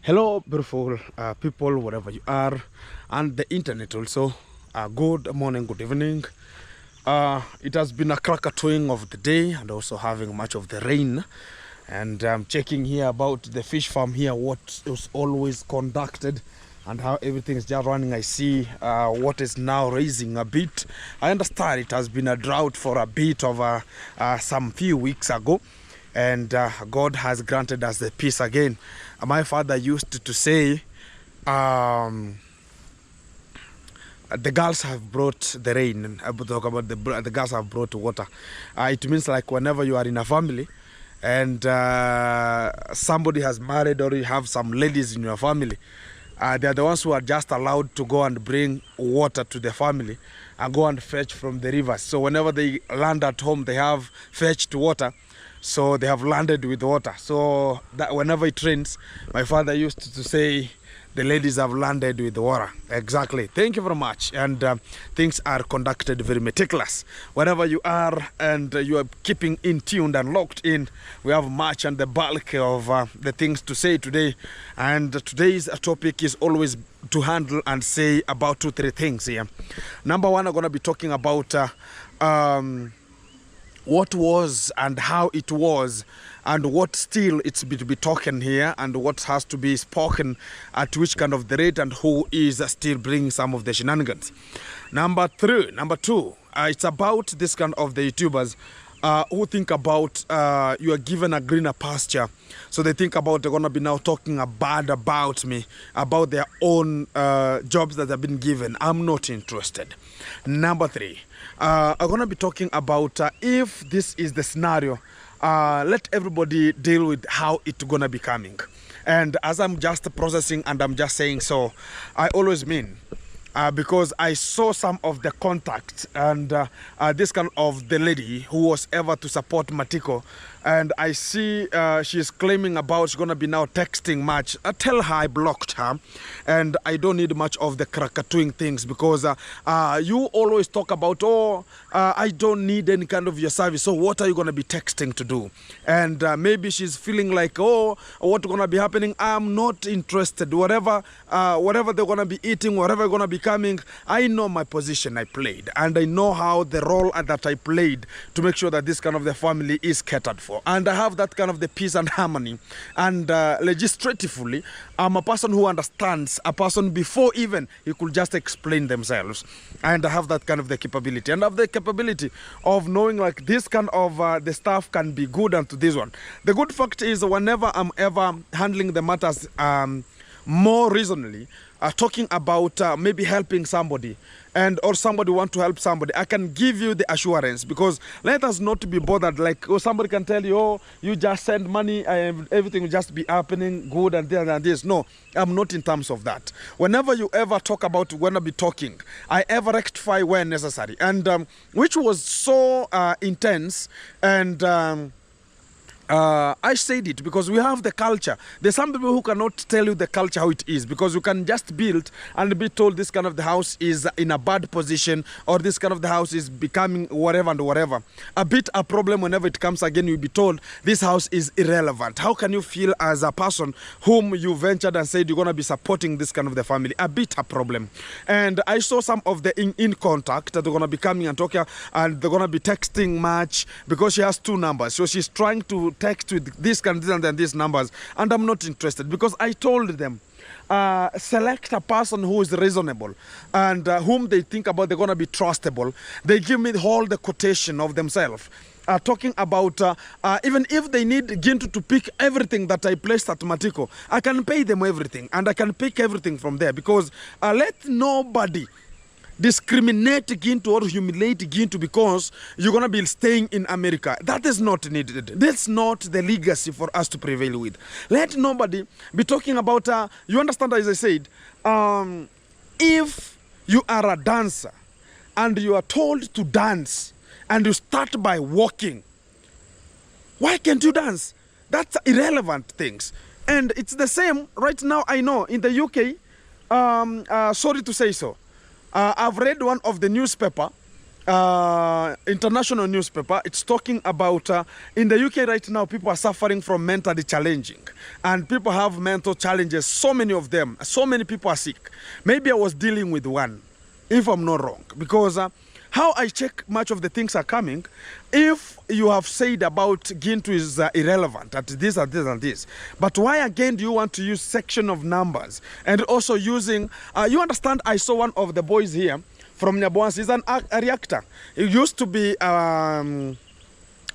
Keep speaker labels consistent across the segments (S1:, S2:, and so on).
S1: Hello, beautiful people, wherever you are, and the internet also. Good morning, good evening. It has been a krakatoing of the day and also having much of the rain. And I'm checking here about the fish farm here, what is always conducted and how everything is just running. I see what is now raising a bit. I understand it has been a drought for a bit of some few weeks ago. And God has granted us the peace again. My father used to say, the girls have brought the rain. I will talk about the girls have brought water. It means like whenever you are in a family and somebody has married or you have some ladies in your family, they are the ones who are just allowed to go and bring water to the family and go and fetch from the rivers. So whenever they land at home, they have fetched water. So they have landed with water. So that whenever it rains, my father used to say, the ladies have landed with water. Exactly. Thank you very much. And things are conducted very meticulous. Wherever you are and you are keeping in tuned and locked in, we have much and the bulk of the things to say today. And today's topic is always to handle and say about 2-3 things here. Number one, I'm going to be talking about what was and how it was and what still it's to be talking here and what has to be spoken at which kind of the rate and who is still bringing some of the shenanigans. Number two, it's about this kind of the YouTubers who think about you are given a greener pasture. So they think about they're going to be now talking bad about me, about their own jobs that have been given. I'm not interested. Number three, I'm going to be talking about if this is the scenario, let everybody deal with how it's going to be coming. And as I'm just processing and I'm just saying so, I always mean, because I saw some of the contact and this kind of the lady who was ever to support Matiko, and I see she's claiming about she's gonna be now texting much. Tell her I blocked her, and I don't need much of the krakatooing things because you always talk about, I don't need any kind of your service, so what are you gonna be texting to do? And maybe she's feeling like, what's gonna be happening? I'm not interested. Whatever they're gonna be eating, whatever gonna be coming, I know my position I played, and I know how the role that I played to make sure that this kind of the family is catered for. And I have that kind of the peace and harmony. And legislatively, I'm a person who understands a person before even he could just explain themselves. And I have that kind of the capability. And I have the capability of knowing like this kind of the stuff can be good and to this one. The good fact is whenever I'm ever handling the matters more reasonably, talking about maybe helping somebody or somebody want to help somebody, I can give you the assurance, because let us not be bothered like, somebody can tell you, you just send money and everything will just be happening good and there and this. No, I'm not in terms of that. Whenever you ever talk about when I be talking, I ever rectify when necessary, and which was so intense. And I said it because we have the culture. There's some people who cannot tell you the culture how it is, because you can just build and be told this kind of the house is in a bad position, or this kind of the house is becoming whatever and whatever. A bit a problem whenever it comes again, you'll be told this house is irrelevant. How can you feel as a person whom you ventured and said you're going to be supporting this kind of the family? A bit a problem. And I saw some of the in contact that they're going to be coming and talking, and they're going to be texting much because she has 2 numbers. So she's trying to text with this kind and these numbers, and I'm not interested, because I told them select a person who is reasonable and whom they think about they're going to be trustable. They give me all the quotation of themselves, talking about even if they need Gintu to pick everything that I placed at Matiko, I can pay them everything and I can pick everything from there, because let nobody discriminate Gintu or humiliate Gintu because you're going to be staying in America. That is not needed. That's not the legacy for us to prevail with. Let nobody be talking about, you understand, as I said, if you are a dancer and you are told to dance and you start by walking, why can't you dance? That's irrelevant things. And it's the same right now. I know in the UK, sorry to say so, I've read one of the newspaper international newspaper. It's talking about in the UK right now, people are suffering from mentally challenging, and people have mental challenges. So many of them, so many people are sick. Maybe I was dealing with one, if I'm not wrong, because how I check much of the things are coming. If you have said about Gintu is irrelevant, that this and this and this, but why again do you want to use section of numbers and also using, you understand, I saw one of the boys here from Nyaboans, he's a reactor. It used to be,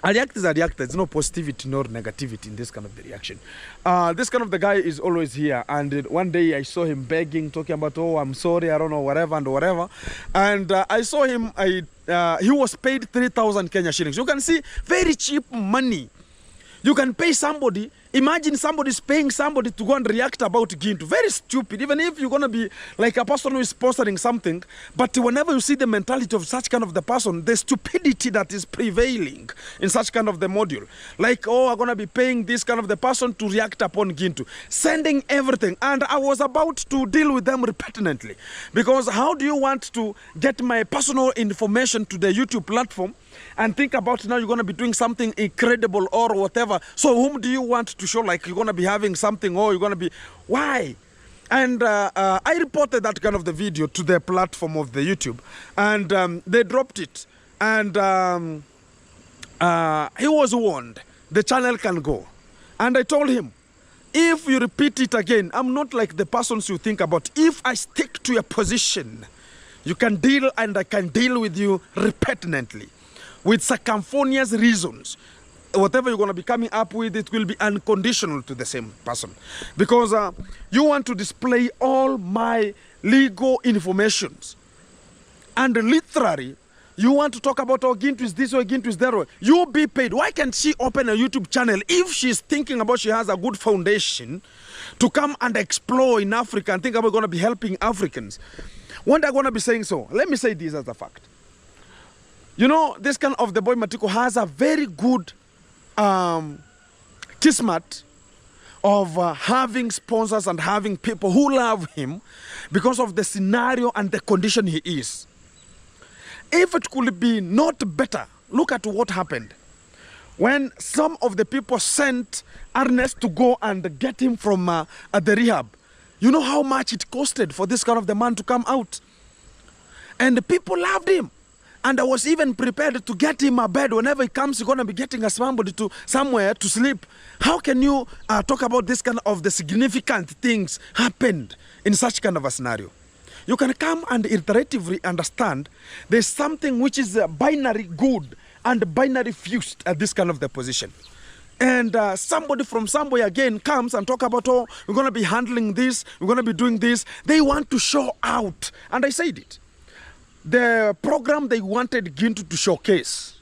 S1: a reactor is a reactor. There's no positivity nor negativity in this kind of the reaction. This kind of the guy is always here. And one day I saw him begging, talking about, oh, I'm sorry, I don't know, whatever and whatever. And I saw him, he was paid 3,000 Kenya shillings. You can see very cheap money. You can pay somebody. Imagine somebody's paying somebody to go and react about Gintu. Very stupid. Even if you're going to be like a person who is sponsoring something, but whenever you see the mentality of such kind of the person, the stupidity that is prevailing in such kind of the module. Like, oh, I'm going to be paying this kind of the person to react upon Gintu. Sending everything. And I was about to deal with them repetently. Because how do you want to get my personal information to the YouTube platform and think about now you're going to be doing something incredible or whatever? So whom do you want to show like you're going to be having something, or you're going to be, why? And I reported that kind of the video to the platform of the YouTube, and they dropped it. And he was warned, the channel can go. And I told him, if you repeat it again, I'm not like the persons you think about. If I stick to your position, you can deal, and I can deal with you repetently with circumphonious reasons. Whatever you're going to be coming up with, it will be unconditional to the same person. Because you want to display all my legal informations. And literally, you want to talk about, oh, Gintu is this way, Gintu is that way. You be paid. Why can't she open a YouTube channel if she's thinking about she has a good foundation to come and explore in Africa and think about going to be helping Africans? When they're going to be saying so, let me say this as a fact. You know, this kind of the boy Matiko has a very good kismet of having sponsors and having people who love him because of the scenario and the condition he is. If it could be not better, look at what happened. When some of the people sent Ernest to go and get him from the rehab, you know how much it costed for this kind of the man to come out? And the people loved him. And I was even prepared to get him a bed. Whenever he comes, he's going to be getting a somebody to somewhere to sleep. How can you talk about this kind of the significant things happened in such kind of a scenario? You can come and iteratively understand there's something which is binary good and binary fused at this kind of the position. And somebody from somewhere again comes and talk about, oh, we're going to be handling this, we're going to be doing this. They want to show out. And I said it. The program they wanted Gintu to showcase,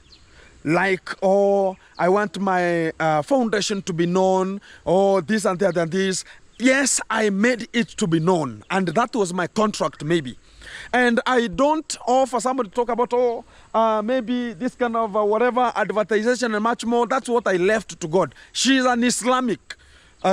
S1: like, oh, I want my foundation to be known, or this and that and this. Yes, I made it to be known, and that was my contract maybe. And I don't offer somebody to talk about, oh, maybe this kind of whatever, advertisation and much more. That's what I left to God. She's an Islamic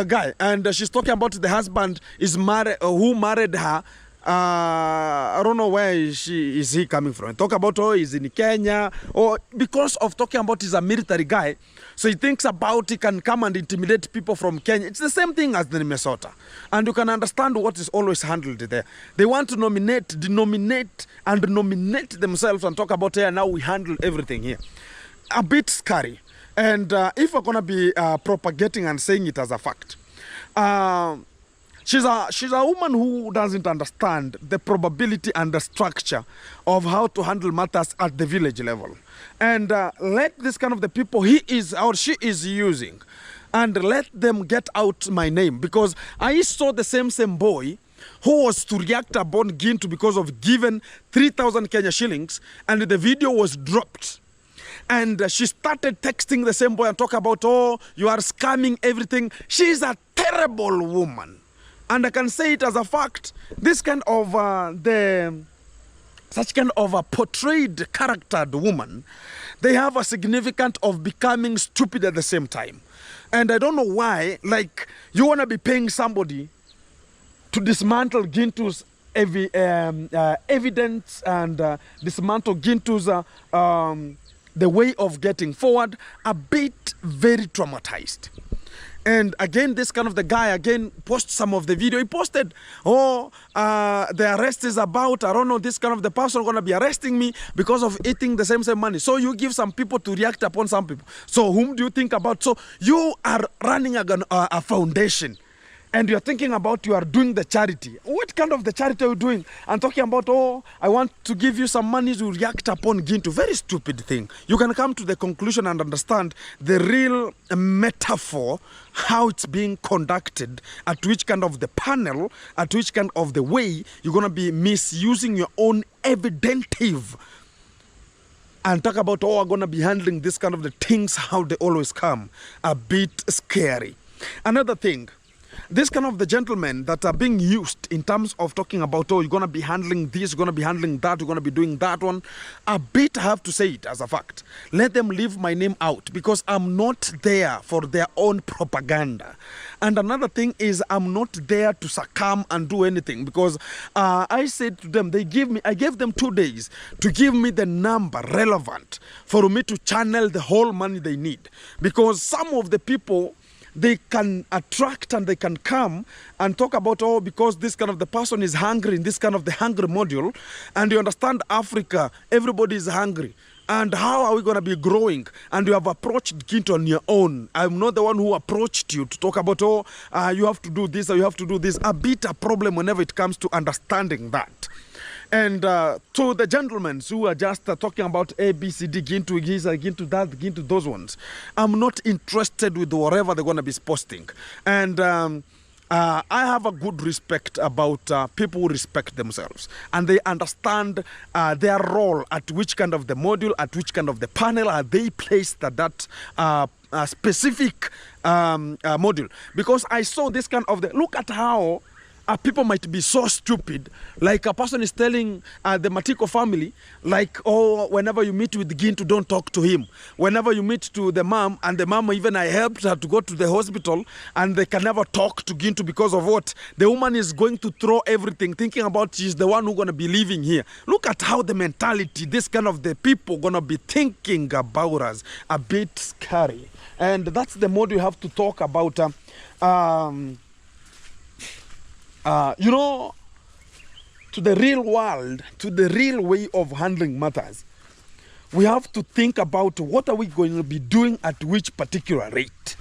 S1: guy, and she's talking about the husband is married, who married her. I don't know where is he coming from. Talk about, oh, he's in Kenya, or because of talking about he's a military guy, so he thinks about he can come and intimidate people from Kenya. It's the same thing as the Minnesota, and you can understand what is always handled there. They want to denominate and nominate themselves and talk about, here now we handle everything here. A bit scary, and if we're gonna be propagating and saying it as a fact. She's a woman who doesn't understand the probability and the structure of how to handle matters at the village level. And let this kind of the people he is or she is using, and let them get out my name. Because I saw the same boy who was to react upon Gintu because of given 3,000 Kenya shillings, and the video was dropped. And she started texting the same boy and talk about, oh, you are scamming everything. She's a terrible woman. And I can say it as a fact, this kind of, such kind of a portrayed charactered woman, they have a significant of becoming stupid at the same time. And I don't know why, like, you want to be paying somebody to dismantle Gintu's evidence and dismantle Gintu's the way of getting forward, a bit very traumatized. And again, this kind of the guy again posts some of the video. He posted, oh, the arrest is about, I don't know, this kind of the person going to be arresting me because of eating the same money. So you give some people to react upon some people. So whom do you think about? So you are running a foundation. And you're thinking about you are doing the charity. What kind of the charity are you doing? And talking about, oh, I want to give you some money to react upon Gintu. Very stupid thing. You can come to the conclusion and understand the real metaphor, how it's being conducted, at which kind of the panel, at which kind of the way you're going to be misusing your own evidentive. And talk about, oh, I'm going to be handling this kind of the things, how they always come. A bit scary. Another thing. This kind of the gentlemen that are being used in terms of talking about, oh, you're going to be handling this, you're going to be handling that, you're going to be doing that one. A bit, I have to say it as a fact. Let them leave my name out because I'm not there for their own propaganda. And another thing is I'm not there to succumb and do anything because I said to them, I gave them 2 days to give me the number relevant for me to channel the whole money they need. Because some of the people, they can attract and they can come and talk about, oh, because this kind of the person is hungry in this kind of the hungry module. And you understand Africa, everybody is hungry. And how are we going to be growing? And you have approached Gintu on your own. I'm not the one who approached you to talk about, oh, you have to do this or you have to do this. A bit a problem whenever it comes to understanding that. And to the gentlemen who are just talking about A, B, C, D, Gintu, Gintu that, Gintu those ones, I'm not interested with whatever they're going to be posting. And I have a good respect about people who respect themselves. And they understand their role, at which kind of the module, at which kind of the panel are they placed at that specific module. Because I saw this kind of look at how people might be so stupid, like a person is telling the Matiko family, like, oh, whenever you meet with Gintu, don't talk to him. Whenever you meet to the mom, and the mom, even I helped her to go to the hospital, and they can never talk to Gintu because of what? The woman is going to throw everything, thinking about she's the one who's going to be living here. Look at how the mentality, this kind of the people going to be thinking about us, a bit scary. And that's the mode you have to talk about. You know, to the real world, to the real way of handling matters, we have to think about what are we going to be doing at which particular rate.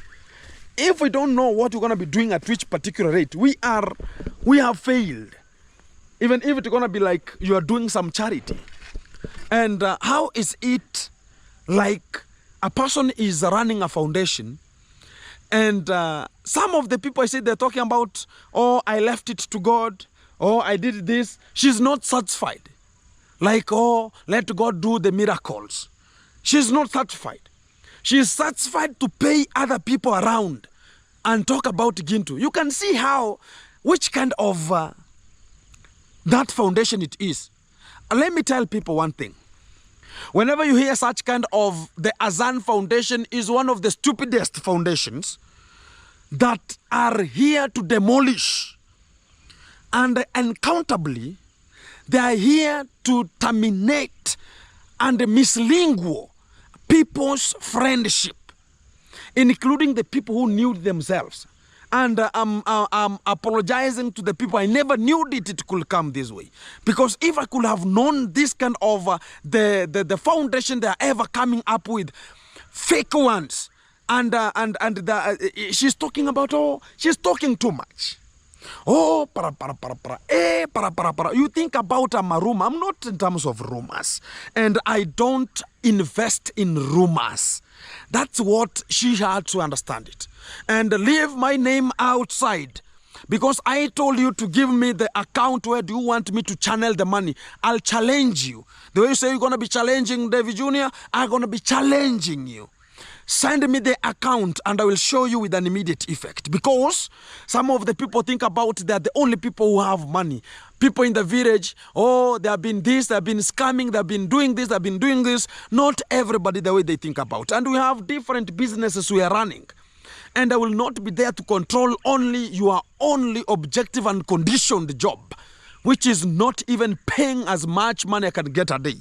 S1: If we don't know what we're going to be doing at which particular rate, we have failed. Even if it's going to be like you are doing some charity. And how is it like a person is running a foundation and some of the people I see, they're talking about, oh, I left it to God, oh, I did this. She's not satisfied. Like, oh, let God do the miracles. She's not satisfied. She's satisfied to pay other people around and talk about Gintu. You can see how, which kind of that foundation it is. Let me tell people one thing. Whenever you hear such kind of, the Azan Foundation is one of the stupidest foundations that are here to demolish. And uncountably, they are here to terminate and mislingual people's friendship, including the people who knew themselves. And I'm apologizing to the people. I never knew that it could come this way. Because if I could have known this kind of the foundation they are ever coming up with, fake ones, and she's talking about, oh, she's talking too much. Oh, you think about a rumor. I'm not in terms of rumors. And I don't invest in rumors. That's what she had to understand it. And leave my name outside. Because I told you to give me the account where do you want me to channel the money. I'll challenge you. The way you say you're going to be challenging David Jr., I'm going to be challenging you. Send me the account and I will show you with an immediate effect. Because some of the people think about they're the only people who have money. People in the village, oh, they have been this, they have been scamming, they have been doing this, they have been doing this. Not everybody the way they think about. And we have different businesses we are running. And I will not be there to control only your only objective and conditioned job. which is not even paying as much money I can get a day.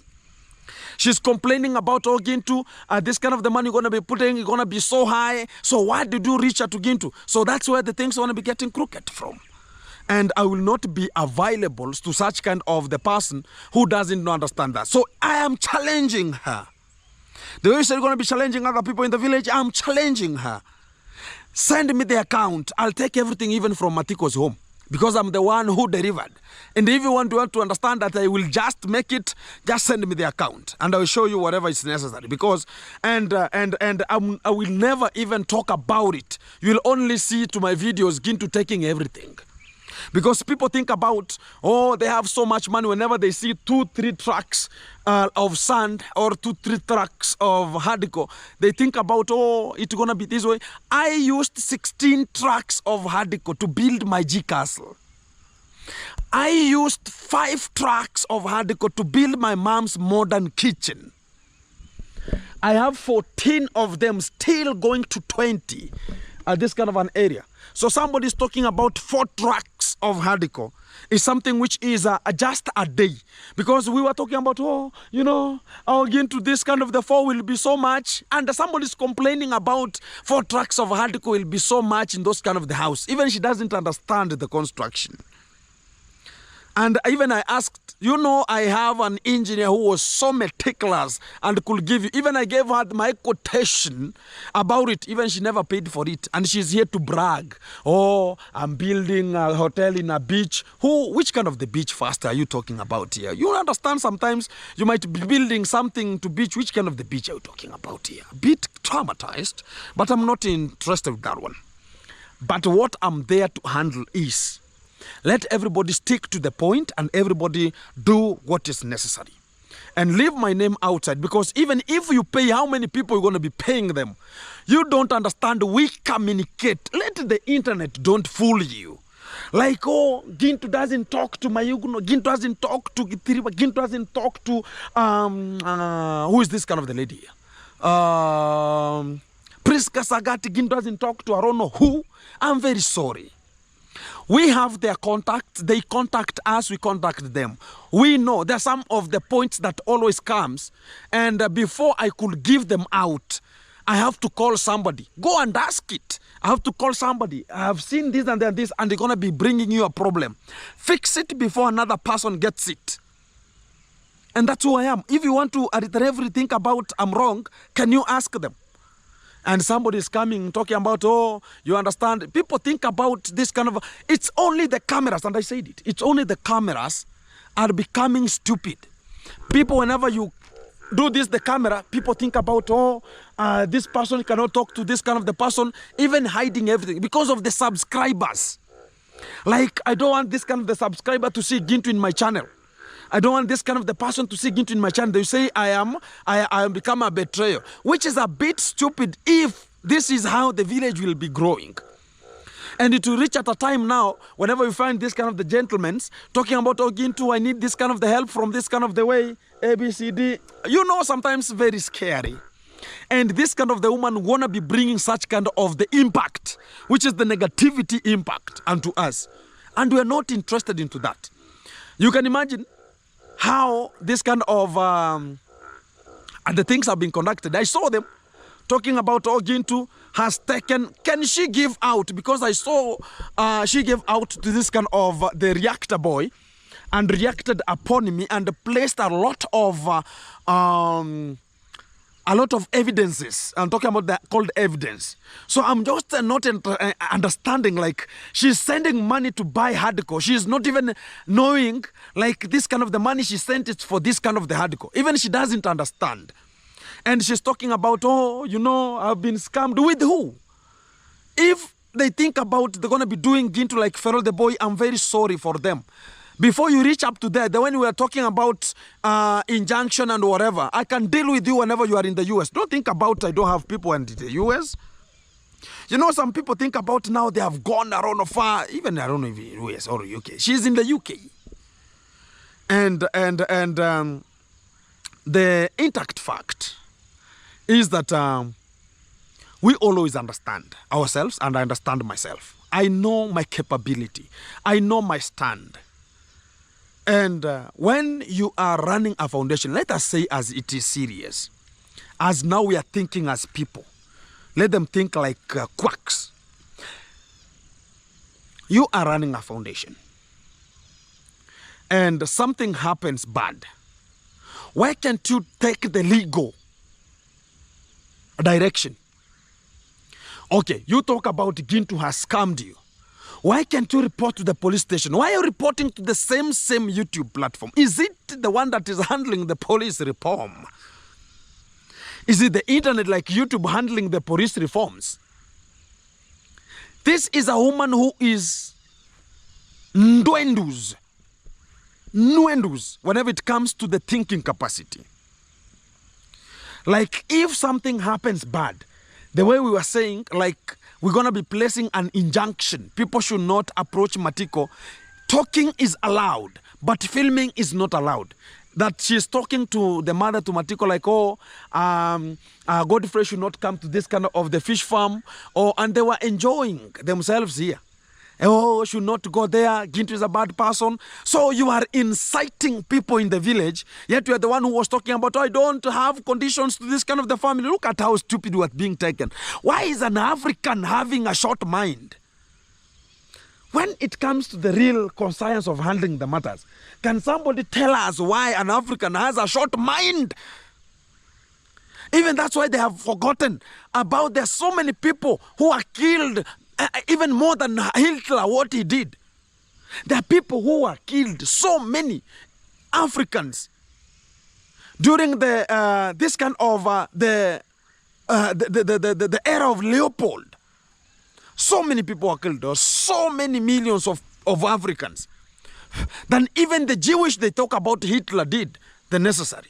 S1: She's complaining about, oh, Gintu, this kind of the money you're going to be putting is going to be so high. So why did you reach out to Gintu? So that's where the things are going to be getting crooked from. And I will not be available to such kind of the person who doesn't understand that. So I am challenging her. The way she's going to be challenging other people in the village, I'm challenging her. Send me the account. I'll take everything even from Matiko's home, because I'm the one who delivered. And if you want to understand that I will just make it, just send me the account and I will show you whatever is necessary. Because I will never even talk about it. You will only see to my videos Gintu taking everything. Because people think about, oh, they have so much money. Whenever they see 2-3 trucks of sand or 2-3 trucks of hardcore, they think about, oh, it's going to be this way. I used 16 trucks of hardcore to build my G castle. I used 5 trucks of hardcore to build my mom's modern kitchen. I have 14 of them, still going to 20 at this kind of an area. So somebody's talking about 4 trucks of hardcore is something which is just a day. Because we were talking about, oh, you know, I'll get into this kind of the 4 will be so much. And somebody's complaining about 4 trucks of hardcore will be so much in those kind of the house. Even she doesn't understand the construction. And even I asked, you know, I have an engineer who was so meticulous and could give you, even I gave her my quotation about it, even she never paid for it. And she's here to brag. Oh, I'm building a hotel in a beach. Which kind of the beach first are you talking about here? You understand sometimes you might be building something to beach. Which kind of the beach are you talking about here? A bit traumatized, but I'm not interested with that one. But what I'm there to handle is, let everybody stick to the point and everybody do what is necessary. And leave my name outside, because even if you pay, how many people you're going to be paying them? You don't understand. We communicate. Let the internet don't fool you. Like, oh, Gintu doesn't talk to Mayuguno, Gintu doesn't talk to Githiriba, Gintu doesn't talk to, who is this kind of the lady here? Priska Sagati, Gintu doesn't talk to I don't know who. I'm very sorry. We have their contacts. They contact us. We contact them. We know there are some of the points that always comes. And before I could give them out, I have to call somebody. Go and ask it. I have to call somebody. I have seen this and this, and they're going to be bringing you a problem. Fix it before another person gets it. And that's who I am. If you want to think about I'm wrong, can you ask them? And somebody is coming talking about, oh, you understand. People think about this kind of, it's only the cameras, and I said it. It's only the cameras are becoming stupid. People, whenever you do this, the camera, people think about, oh, this person cannot talk to this kind of the person, even hiding everything because of the subscribers. Like, I don't want this kind of the subscriber to see Gintu in my channel. I don't want this kind of the person to see Gintu in my channel. They say I am become a betrayer, which is a bit stupid if this is how the village will be growing. And it will reach at a time now, whenever you find this kind of the gentlemen talking about, oh, Gintu, I need this kind of the help from this kind of the way, A, B, C, D. You know, sometimes very scary. And this kind of the woman wanna be bringing such kind of the impact, which is the negativity impact unto us. And we're not interested into that. You can imagine how this kind of the things have been conducted. I saw them talking about, oh, Gintu has taken, can she give out? Because I saw she gave out to this kind of the reactor boy and reacted upon me and placed a lot of evidences. I'm talking about that called evidence. So I'm just not understanding, like, she's sending money to buy hardcore. She's not even knowing, like, this kind of the money she sent is for this kind of the hardcore. Even she doesn't understand. And she's talking about, oh, you know, I've been scammed. With who? If they think about they're going to be doing Gintu like Feral the boy, I'm very sorry for them. Before you reach up to that, when we are talking about injunction and whatever, I can deal with you whenever you are in the US. Don't think about I don't have people in the US. You know, some people think about now they have gone around far, even I don't know if US or UK. She's in the UK. And the intact fact is that we always understand ourselves, and I understand myself. I know my capability. I know my stand. And when you are running a foundation, let us say as it is serious, as now we are thinking as people, let them think like quacks. You are running a foundation and something happens bad. Why can't you take the legal direction? Okay, you talk about Gintu has scammed you. Why can't you report to the police station? Why are you reporting to the same YouTube platform? Is it the one that is handling the police reform? Is it the internet like YouTube handling the police reforms? This is a woman who is nuendus whenever it comes to the thinking capacity. Like if something happens bad, the way we were saying, like we're going to be placing an injunction. People should not approach Matiko. Talking is allowed, but filming is not allowed. That she's talking to the mother to Matiko like, oh, Godfrey should not come to this kind of the fish farm. And they were enjoying themselves here. Oh, should not go there. Gintu is a bad person. So you are inciting people in the village, yet you are the one who was talking about, oh, I don't have conditions to this kind of the family. Look at how stupid you are being taken. Why is an African having a short mind? When it comes to the real conscience of handling the matters, can somebody tell us why an African has a short mind? Even that's why they have forgotten about there's so many people who are killed, even more than Hitler, what he did. There are people who are killed, so many Africans during the this kind of the era of Leopold. So many people are killed. There are so many millions of Africans. Than even the Jewish they talk about Hitler did the necessary.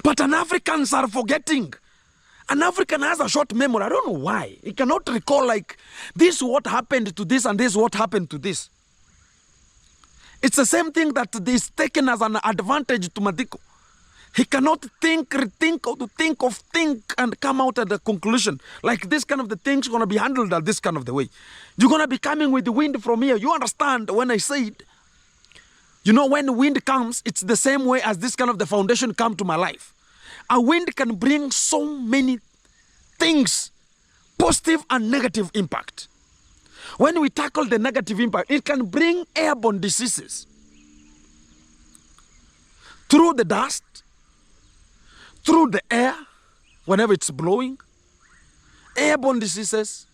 S1: But an Africans are forgetting. An African has a short memory. I don't know why. He cannot recall like this what happened to this and this what happened to this. It's the same thing that is taken as an advantage to Matiko. He cannot rethink, or to think and come out at a conclusion. Like this kind of the things going to be handled at this kind of the way. You're going to be coming with the wind from here. You understand when I say it? You know, when the wind comes, it's the same way as this kind of the foundation come to my life. A wind can bring so many things, positive and negative impact. When we tackle the negative impact, it can bring airborne diseases. Through the dust, through the air, whenever it's blowing, airborne diseases.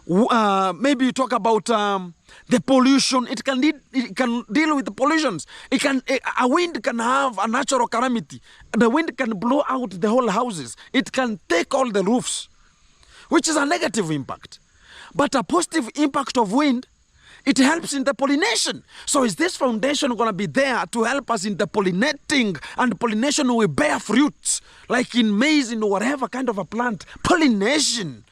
S1: Maybe you talk about the pollution. It can deal with the pollutions. A wind can have a natural calamity. The wind can blow out the whole houses. It can take all the roofs, which is a negative impact. But a positive impact of wind, it helps in the pollination. So is this foundation going to be there to help us in the pollinating? And pollination will bear fruits, like in maize, in whatever kind of a plant. Pollination.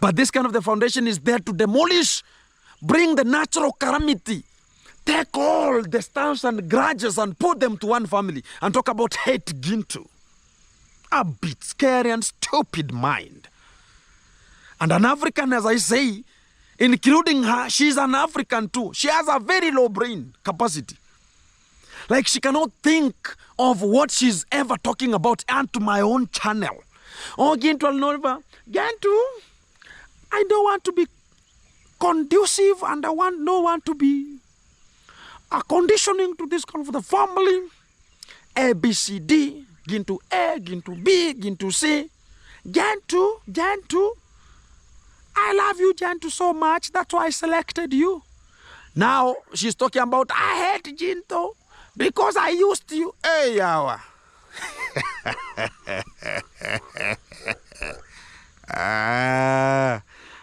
S1: But this kind of the foundation is there to demolish, bring the natural calamity, take all the stamps and grudges and put them to one family and talk about hate Gintu. A bit scary and stupid mind. And an African, as I say, including her, she's an African too. She has a very low brain capacity. Like she cannot think of what she's ever talking about and to my own channel. Oh, Gintu Alnova, Gintu, I don't want to be conducive and I don't want to be conditioning to this kind of the family. A, B, C, D, Gintu A, Gintu B, Gintu C. Gintu, I love you, Gintu, so much. That's why I selected you. Now she's talking about, I hate Gintu because I used you. Hey, yawa.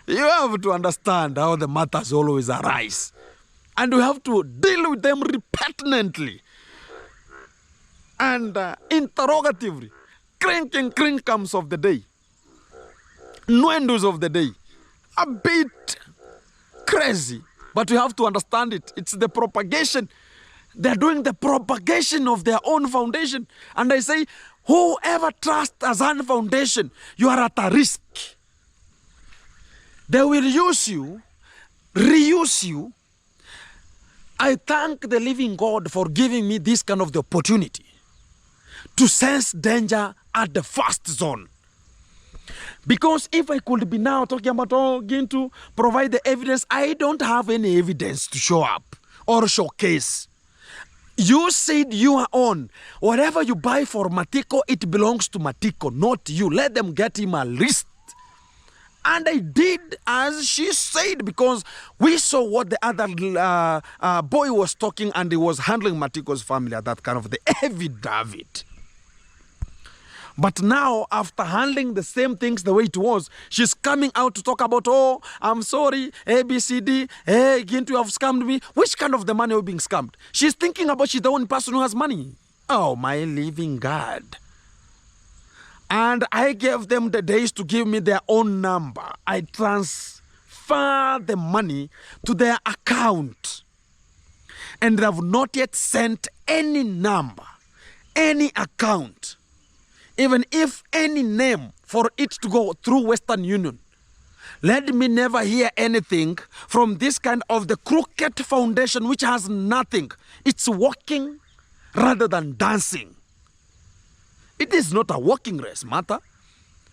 S1: You have to understand how the matters always arise. And we have to deal with them repentantly and interrogatively. Crinkums of the day. Nuendos of the day. A bit crazy. But we have to understand it. It's the propagation. They're doing the propagation of their own foundation. And I say, whoever trusts Azan Foundation, you are at a risk. They will use you, reuse you, I thank the living God for giving me this kind of the opportunity to sense danger at the first zone. Because if I could be now talking about, oh, Gintu, provide the evidence, I don't have any evidence to show up or showcase. You said you are on. Whatever you buy for Matiko, it belongs to Matiko, not you. Let them get him a list. And I did as she said, because we saw what the other boy was talking, and he was handling Matiko's family at that kind of the affidavit. But now, after handling the same things the way it was, she's coming out to talk about, oh, I'm sorry, A, B, C, D, hey, Gintu, you have scammed me. Which kind of the money are you being scammed? She's thinking about she's the only person who has money. Oh, my living God. And I gave them the days to give me their own number. I transfer the money to their account. And they have not yet sent any number, any account, even if any name for it to go through Western Union. Let me never hear anything from this kind of the crooked foundation which has nothing. It's walking rather than dancing. It is not a walking race matter.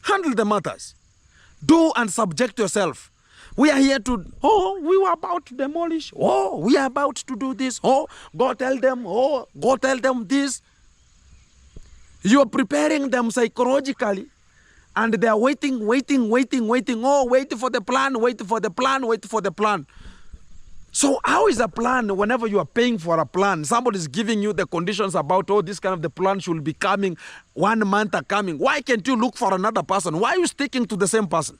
S1: Handle the matters. Do and subject yourself. We are here to, oh, we were about to demolish. Oh, we are about to do this. Oh, go tell them. Oh, go tell them this. You are preparing them psychologically, and they are waiting. Oh, wait for the plan. So how is a plan whenever you are paying for a plan? Somebody is giving you the conditions about, oh, this kind of the plan should be coming 1 month are coming. Why can't you look for another person? Why are you sticking to the same person?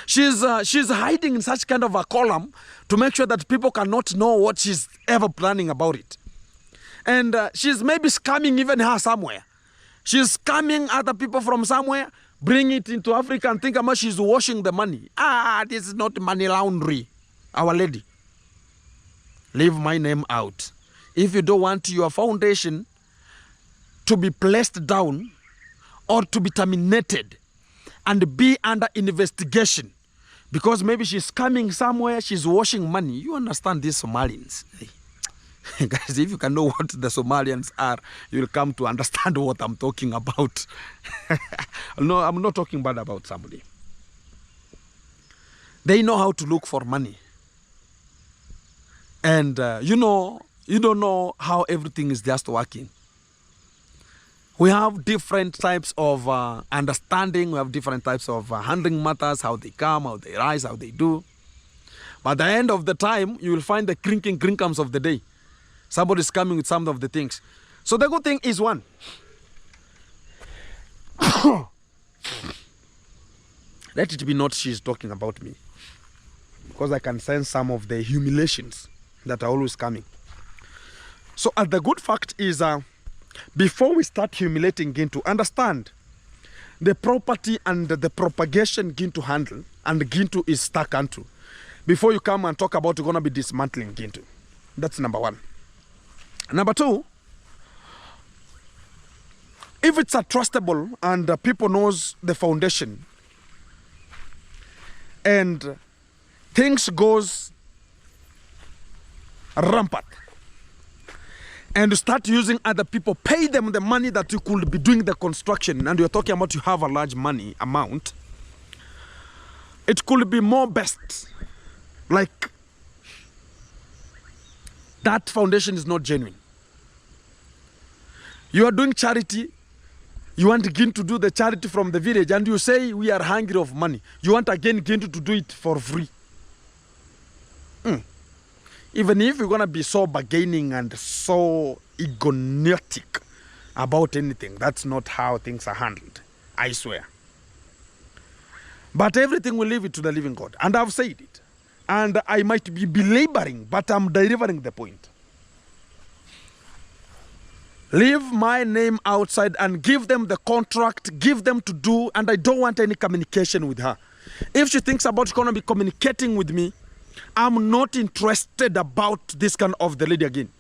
S1: She's hiding in such kind of a column to make sure that people cannot know what she's ever planning about it. And she's maybe scamming even her somewhere. She's scamming other people from somewhere, bring it into Africa and think about she's washing the money. This is not money laundry, Our Lady. Leave my name out. If you don't want your foundation to be placed down or to be terminated and be under investigation, because maybe she's coming somewhere, she's washing money. You understand these Somalians. Guys, if you can know what the Somalians are, you'll come to understand what I'm talking about. No, I'm not talking bad about somebody. They know how to look for money. And you don't know how everything is just working. We have different types of understanding. We have different types of handling matters, how they come, how they rise, how they do. But at the end of the time, you will find the crinkles of the day. Somebody's coming with some of the things. So the good thing is one. Let it be not she's talking about me. Because I can sense some of the humiliations that are always coming. So the good fact is, before we start humiliating Gintu, understand the property and the propagation Gintu handle, and Gintu is stuck onto. Before you come and talk about you're going to be dismantling Gintu. That's number one. Number two, if it's a trustable and people knows the foundation and things goes rampant and you start using other people, pay them the money that you could be doing the construction, and you're talking about you have a large money amount, it could be more best. Like, that foundation is not genuine. You are doing charity. You want Gintu to do the charity from the village, and you say we are hungry of money. You want again Gintu to do it for free. Even if you're going to be so bargaining and so egonistic about anything, that's not how things are handled. I swear. But everything will leave it to the living God. And I've said it. And I might be belaboring, but I'm delivering the point. Leave my name outside and give them the contract, give them to do, and I don't want any communication with her. If she thinks about going to be communicating with me, I'm not interested about this kind of the lady again.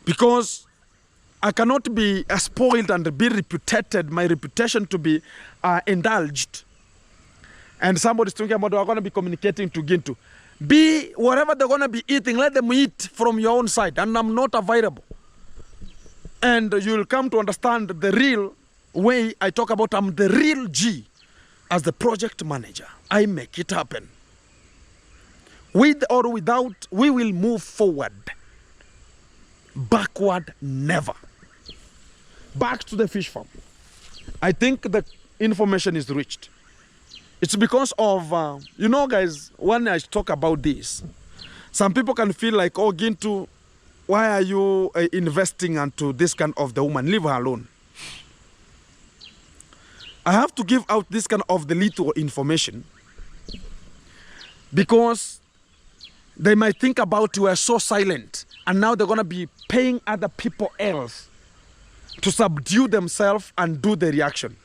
S1: Because I cannot be spoiled and be reputed, my reputation to be indulged. And somebody's thinking about, we're going to be communicating to Gintu. Be whatever they're going to be eating, let them eat from your own side. And I'm not available. And you'll come to understand the real way I talk about. I'm the real G as the project manager. I make it happen. With or without, we will move forward. Backward, never. Back to the fish farm. I think the information is reached. It's because of, you know, guys, when I talk about this, some people can feel like, oh, Gintu, why are you investing into this kind of the woman? Leave her alone. I have to give out this kind of the little information because they might think about you are so silent, and now they're going to be paying other people else to subdue themselves and do the reaction.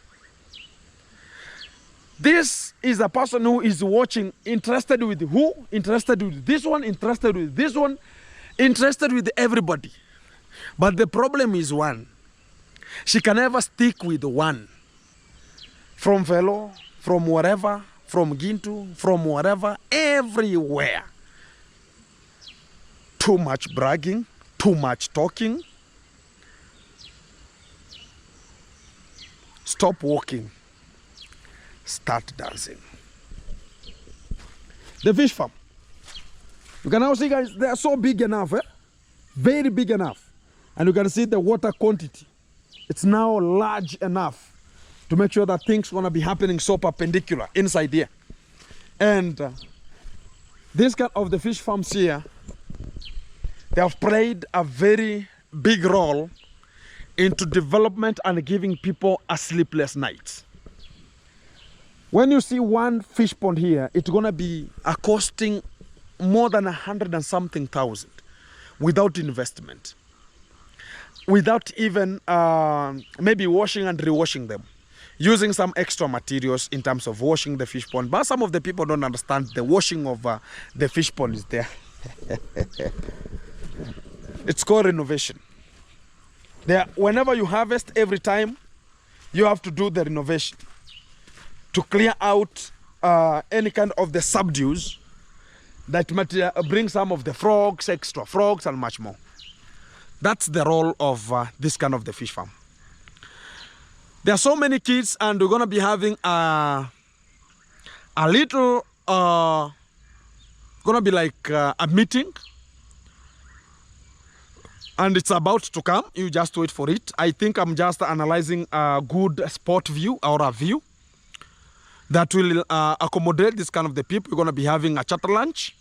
S1: This is a person who is watching, interested with who? Interested with this one, interested with this one, interested with everybody. But the problem is one. She can never stick with one. From Velo, from wherever, from Gintu, from wherever, everywhere. Too much bragging, too much talking. Stop walking. Start dancing. The fish farm. You can now see, guys, they are so big enough, very big enough. And you can see the water quantity. It's now large enough to make sure that things are going to be happening so perpendicular inside here. And this kind of the fish farms here, they have played a very big role into development and giving people a sleepless night. When you see one fish pond here, it's going to be costing more than 100 and something thousand without investment, without even maybe washing and rewashing them, using some extra materials in terms of washing the fish pond. But some of the people don't understand the washing of the fish pond is there. It's called renovation. There, whenever you harvest, every time you have to do the renovation to clear out any kind of the subdues that might bring some of the frogs, extra frogs, and much more. That's the role of this kind of the fish farm. There are so many kids, and we're going to be having a little, going to be like a meeting. And it's about to come. You just wait for it. I think I'm just analyzing a good spot view or a view that will accommodate this kind of the people. We're going to be having a charter lunch.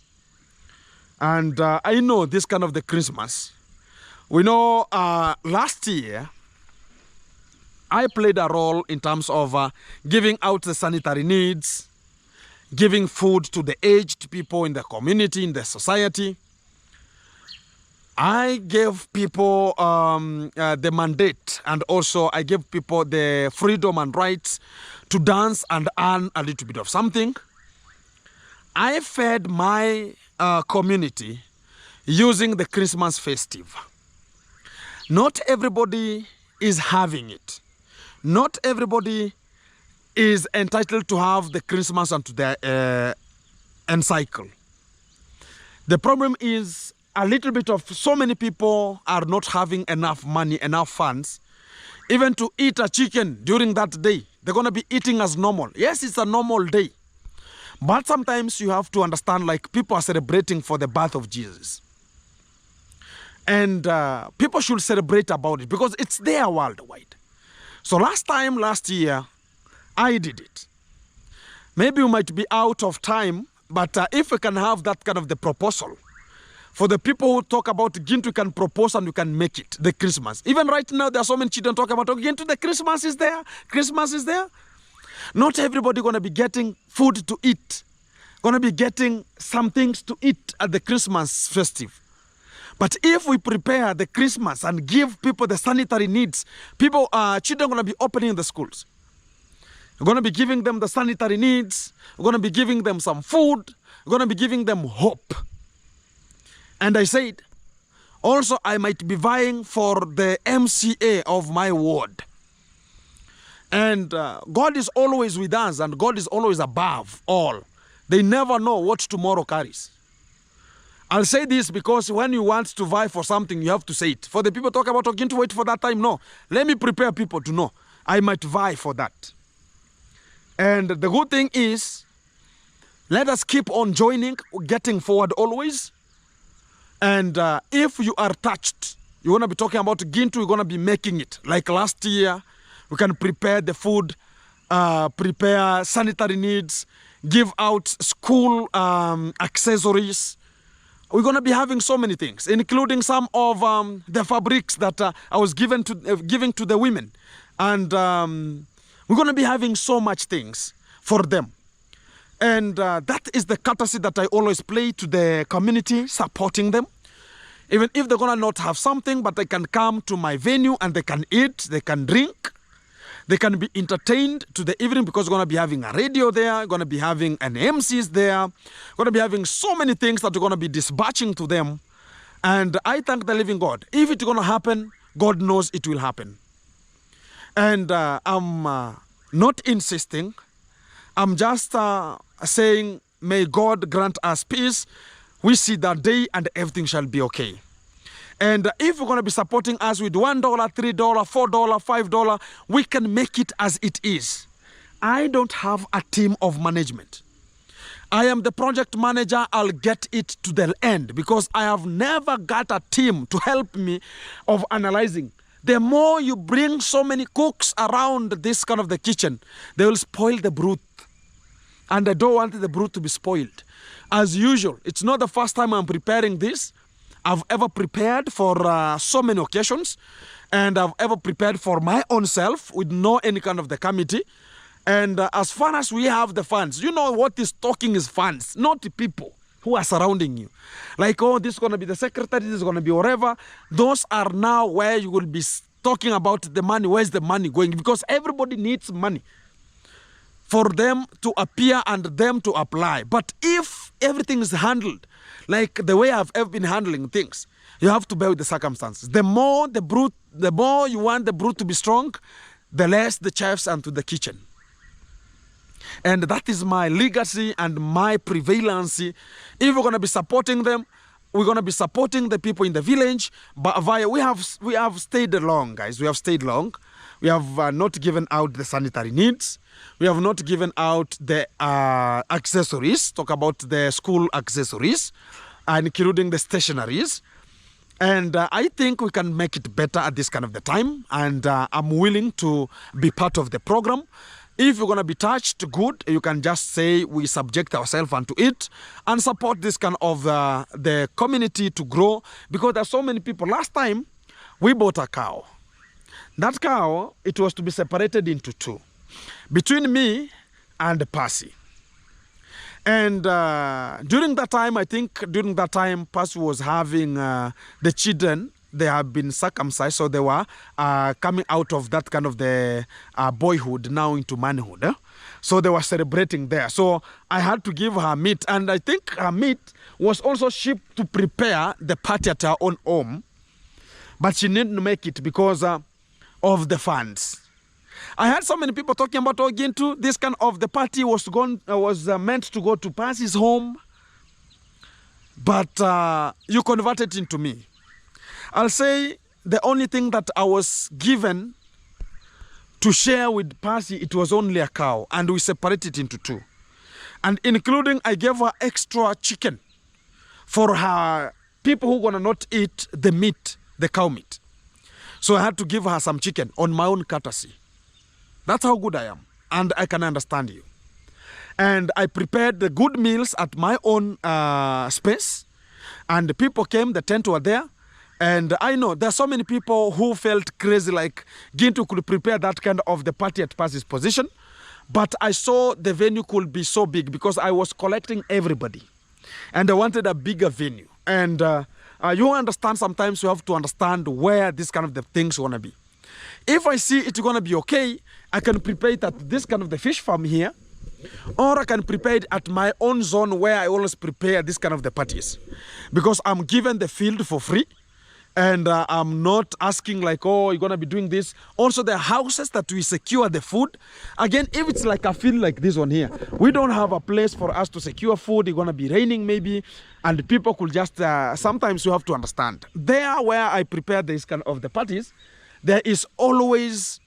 S1: And I know this kind of the Christmas. We know last year, I played a role in terms of giving out the sanitary needs, giving food to the aged people in the community, in the society. I gave people the mandate, and also I gave people the freedom and rights to dance and earn a little bit of something. I fed my community using the Christmas festive. Not everybody is having it. Not everybody is entitled to have the Christmas and to the end cycle. The problem is a little bit of so many people are not having enough money, enough funds, even to eat a chicken during that day. They're going to be eating as normal. Yes, it's a normal day. But sometimes you have to understand, like, people are celebrating for the birth of Jesus. And people should celebrate about it because it's there worldwide. So last year, I did it. Maybe we might be out of time, but if we can have that kind of the proposal, for the people who talk about Gintu, can propose and you can make it, the Christmas. Even right now, there are so many children talking about, oh, Gintu, the Christmas is there. Christmas is there. Not everybody going to be getting food to eat. Going to be getting some things to eat at the Christmas festive. But if we prepare the Christmas and give people the sanitary needs, people, children are going to be opening the schools. We're going to be giving them the sanitary needs. We're going to be giving them some food. We're going to be giving them hope. And I said, also I might be vying for the MCA of my ward. And God is always with us, and God is always above all. They never know what tomorrow carries. I'll say this because when you want to vie for something, you have to say it. For the people talk about Gintu, wait for that time. No. Let me prepare people to know. I might vie for that. And the good thing is, let us keep on joining, getting forward always. And if you are touched, you're going to be talking about Gintu, you're going to be making it. Like last year, we can prepare the food, prepare sanitary needs, give out school accessories. We're going to be having so many things, including some of the fabrics that I was giving to the women. And we're going to be having so much things for them. And that is the courtesy that I always play to the community, supporting them. Even if they're going to not have something, but they can come to my venue and they can eat, they can drink. They can be entertained to the evening because we're going to be having a radio there, going to be having an MCs there, going to be having so many things that we're going to be dispatching to them. And I thank the living God. If it's going to happen, God knows it will happen. And I'm not insisting. I'm just saying, may God grant us peace. We see that day and everything shall be okay. And if you're going to be supporting us with $1, $3, $4, $5, we can make it as it is. I don't have a team of management. I am the project manager. I'll get it to the end because I have never got a team to help me of analyzing. The more you bring so many cooks around this kind of the kitchen, they will spoil the broth. And I don't want the broth to be spoiled. As usual, it's not the first time I'm preparing this. I've ever prepared for so many occasions, and I've ever prepared for my own self with no any kind of the committee. And as far as we have the funds, you know what is talking is funds, not the people who are surrounding you. Like, oh, this is going to be the secretary, this is going to be whatever. Those are now where you will be talking about the money. Where's the money going? Because everybody needs money for them to appear and them to apply. But if everything is handled like the way I've ever been handling things, you have to bear with the circumstances. The more you want the brood to be strong, the less the chefs and to the kitchen. And that is my legacy and my prevalence. If we're going to be supporting them, we're going to be supporting the people in the village. But we have stayed long, guys. We have stayed long. We have not given out the sanitary needs. We have not given out the accessories. Talk about the school accessories, including the stationaries. And I think we can make it better at this kind of the time. And I'm willing to be part of the program. If you're going to be touched, good. You can just say we subject ourselves unto it and support this kind of the community to grow. Because there's so many people. Last time, we bought a cow. That cow, it was to be separated into two. Between me and Percy. And during that time, Percy was having the children. They have been circumcised, so they were coming out of that kind of the boyhood now into manhood. So they were celebrating there. So I had to give her meat. And I think her meat was also shipped to prepare the party at her own home. But she didn't make it because of the funds. I had so many people talking about Gintu. This kind of the party was meant to go to Percy's home, but you converted into me. I'll say the only thing that I was given to share with Percy, it was only a cow, and we separated it into two. And including, I gave her extra chicken for her people who gonna not eat the meat, the cow meat. So I had to give her some chicken on my own courtesy. That's how good I am. And I can understand you. And I prepared the good meals at my own space. And the people came, the tent were there. And I know there are so many people who felt crazy like Gintu could prepare that kind of the party at Percy's position. But I saw the venue could be so big because I was collecting everybody. And I wanted a bigger venue. And you understand, sometimes you have to understand where this kind of the things want to be. If I see it's going to be okay, I can prepare it at this kind of the fish farm here, or I can prepare it at my own zone where I always prepare this kind of the parties. Because I'm given the field for free, And I'm not asking like, oh, you're going to be doing this. Also, the houses that we secure the food. Again, if it's like a field like this one here, we don't have a place for us to secure food. It's going to be raining maybe. And people could just, sometimes you have to understand. There where I prepare this kind of the parties, there is always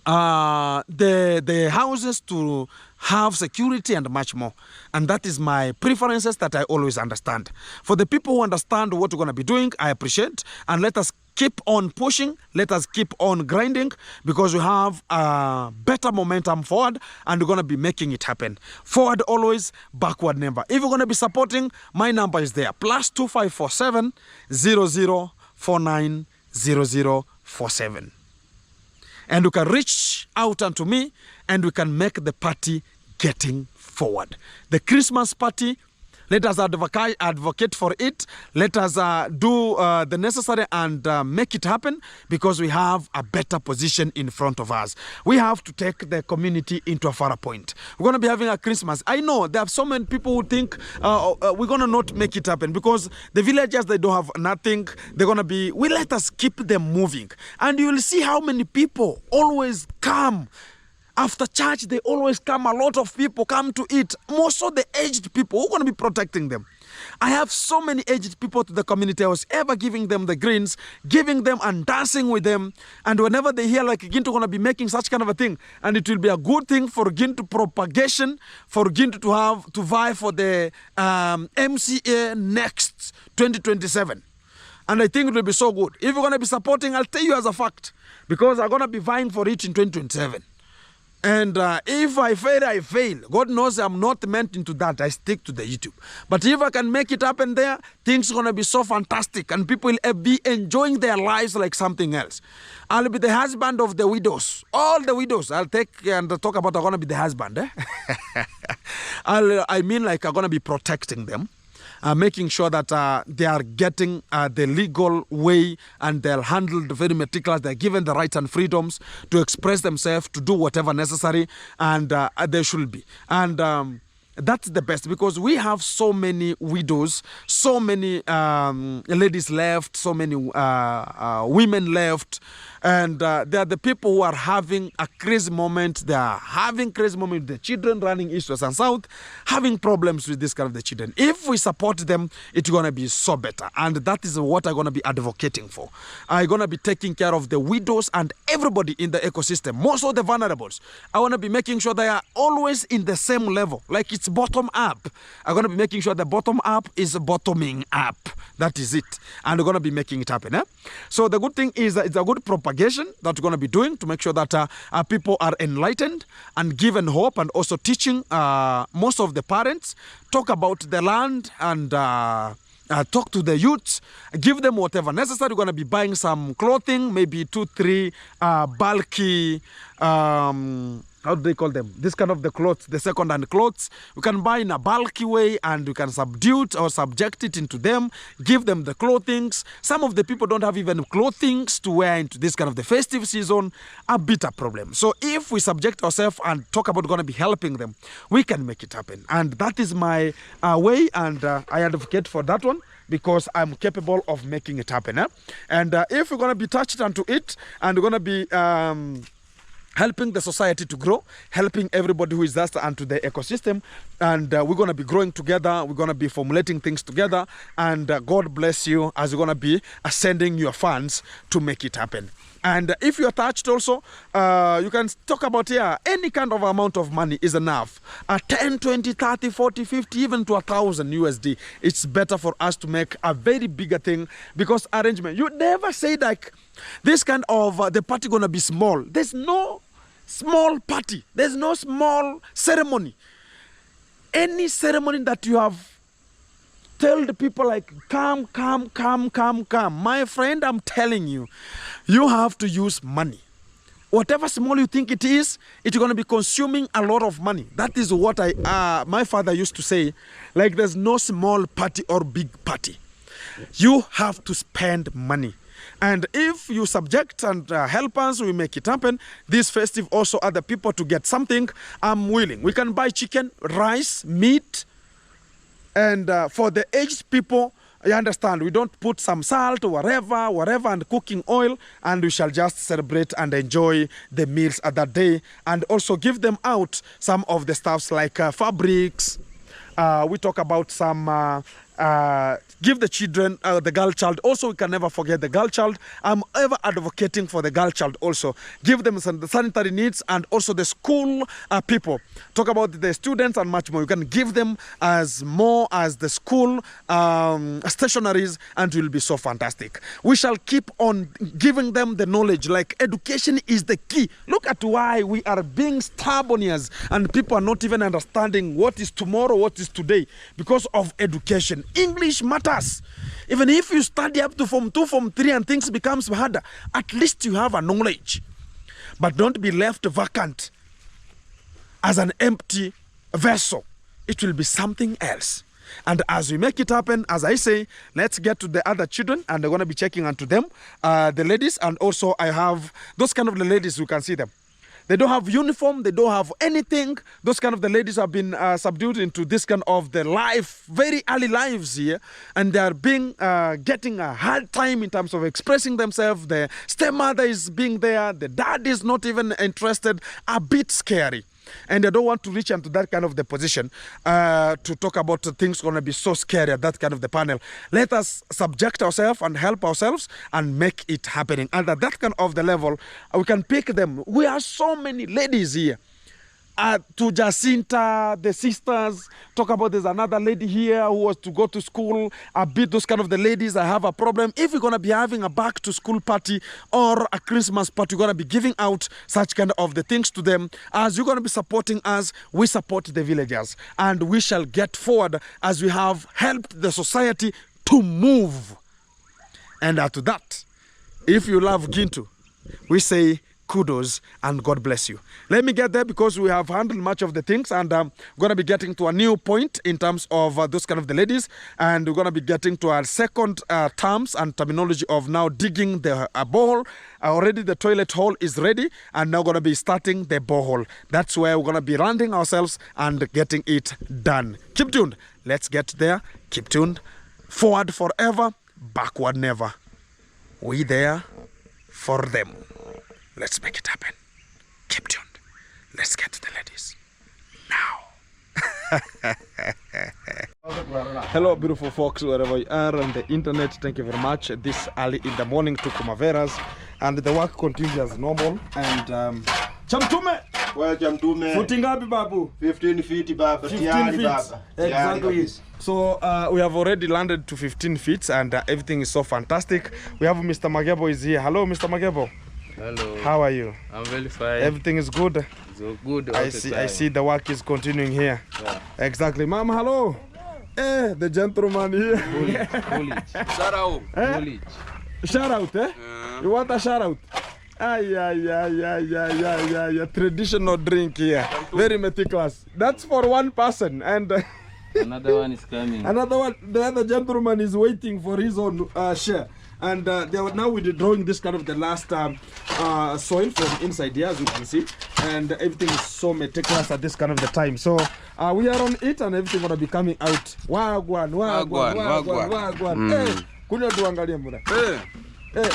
S1: the houses to have security and much more. And that is my preferences that I always understand. For the people who understand what we're going to be doing, I appreciate. And let us keep on pushing. Let us keep on grinding, because we have better momentum forward and we're going to be making it happen. Forward always, backward never. If you're going to be supporting, my number is there. +2547 0049 0047. And you can reach out unto me and we can make the party getting forward. The Christmas party, let us advocate for it. Let us do the necessary and make it happen, because we have a better position in front of us. We have to take the community into a further point. We're going to be having a Christmas. I know there are so many people who think we're going to not make it happen because the villagers, they don't have nothing. They're going to be, let us keep them moving. And you will see how many people always come. After church, they always come. A lot of people come to eat. Most of the aged people, who are going to be protecting them? I have so many aged people to the community. I was ever giving them the greens, giving them and dancing with them. And whenever they hear like Gintu going to be making such kind of a thing, and it will be a good thing for Gintu propagation, for Gintu to vie for the MCA next 2027. And I think it will be so good. If you're going to be supporting, I'll tell you as a fact, because I'm going to be vying for it in 2027. And if I fail, I fail. God knows I'm not meant into that. I stick to the YouTube. But if I can make it happen there, things are going to be so fantastic. And people will be enjoying their lives like something else. I'll be the husband of the widows. All the widows. I'll take and talk about I'm going to be the husband. I mean like I'm going to be protecting them. Making sure that they are getting the legal way and they're handled very meticulous. They're given the rights and freedoms to express themselves, to do whatever necessary, and they should be. And that's the best, because we have so many widows, so many ladies left, so many women left. And they are the people who are having a crazy moment. They are having crazy moment with the children running east, west, and south, having problems with this kind of the children. If we support them, it's going to be so better. And that is what I'm going to be advocating for. I'm going to be taking care of the widows and everybody in the ecosystem, most of the vulnerables. I want to be making sure they are always in the same level, like it's bottom up. I'm going to be making sure the bottom up is bottoming up. That is it. And we're going to be making it happen. So the good thing is that it's a good propaganda that we're going to be doing to make sure that our people are enlightened and given hope, and also teaching most of the parents, talk about the land and talk to the youths, give them whatever necessary. We're going to be buying some clothing, maybe 2-3 bulky how do they call them? This kind of the clothes, the second-hand clothes. We can buy in a bulky way and we can subdue it or subject it into them, give them the clothings. Some of the people don't have even clothings to wear into this kind of the festive season, a bitter problem. So if we subject ourselves and talk about going to be helping them, we can make it happen. And that is my way, and I advocate for that one, because I'm capable of making it happen. And if we're going to be touched onto it, and we're going to be helping the society to grow, helping everybody who is there onto the ecosystem, and we're going to be growing together, we're going to be formulating things together, and God bless you as you're going to be sending your funds to make it happen. And if you're touched also, you can talk about here, any kind of amount of money is enough. 10, 20, 30, 40, 50, even to 1,000 USD. It's better for us to make a very bigger thing, because arrangement, you never say like, this kind of, the party gonna be small. There's no small party. There's no small ceremony. Any ceremony that you have, tell the people like, come, come, come, come, come. My friend, I'm telling you, you have to use money. Whatever small you think it is, it's going to be consuming a lot of money. That is what my father used to say, like there's no small party or big party. You have to spend money. And if you subject and help us, we make it happen. This festive also other people to get something, I'm willing. We can buy chicken, rice, meat, and for the aged people, You understand? We don't put some salt or whatever, and cooking oil, and we shall just celebrate and enjoy the meals at that day, and also give them out some of the stuffs like fabrics. We talk about some give the children, the girl child. Also, we can never forget the girl child. I'm ever advocating for the girl child also. Give them some the sanitary needs, and also the school people. Talk about the students and much more. You can give them as more as the school stationaries, and it will be so fantastic. We shall keep on giving them the knowledge. Like education is the key. Look at why we are being stubborn, and people are not even understanding what is tomorrow, what is today, because of education. English matters. Even if you study up to Form 2, Form 3 and things becomes harder, at least you have a knowledge. But don't be left vacant as an empty vessel. It will be something else. And as we make it happen, as I say, let's get to the other children, and they're going to be checking onto them, the ladies, and also I have those kind of the ladies, you can see them. They don't have uniform, they don't have anything. Those kind of the ladies have been subdued into this kind of the life, very early lives here, and they are being getting a hard time in terms of expressing themselves. The stepmother is being there, the dad is not even interested, a bit scary. And I don't want to reach into that kind of the position to talk about things going to be so scary at that kind of the panel. Let us subject ourselves and help ourselves and make it happening. And at that kind of the level, we can pick them. We have so many ladies here. To Jacinta, the sisters, talk about there's another lady here who was to go to school, a bit those kind of the ladies. I have a problem. If we're going to be having a back to school party or a Christmas party, we're going to be giving out such kind of the things to them. As you're going to be supporting us, we support the villagers, and we shall get forward as we have helped the society to move. And to that, if you love Gintu, we say kudos and God bless you. Let me get there because we have handled much of the things, and I'm going to be getting to a new point in terms of those kind of the ladies, and we're going to be getting to our second terms and terminology of now digging the borehole. Already the toilet hole is ready, and now going to be starting the borehole. That's where we're going to be landing ourselves and getting it done. Keep tuned. Let's get there. Keep tuned. Forward forever, backward never. We there for them. Let's make it happen. Keep tuned. Let's get to the ladies now. Hello, beautiful folks, wherever you are on the internet. Thank you very much. This early in the morning to Kumaveras, and the work continues as normal. And Chamtume.
S2: Well, Chamtume.
S1: Footing up, Babu.
S2: 15 feet, Baba.
S1: 15 feet. Exactly. So we have already landed to 15 feet, and everything is so fantastic. We have Mr. Magebo is here. Hello, Mr. Magebo.
S3: Hello.
S1: How are you?
S3: I'm very fine.
S1: Everything is good.
S3: So good.
S1: I see the work is continuing here. Yeah. Exactly. Mom, hello. The gentleman here.
S3: Shout out.
S1: Shout out, eh? You want a shout out? Yeah. Traditional drink here. Very meticulous. That's for one person, and
S3: another one is coming.
S1: Another one. The other gentleman is waiting for his own share. And they are now withdrawing this kind of the last soil from inside here, as you can see, and everything is so meticulous at this kind of the time. So we are on it, and everything gonna be coming out. Wagwan. Kunya tuangalie muna.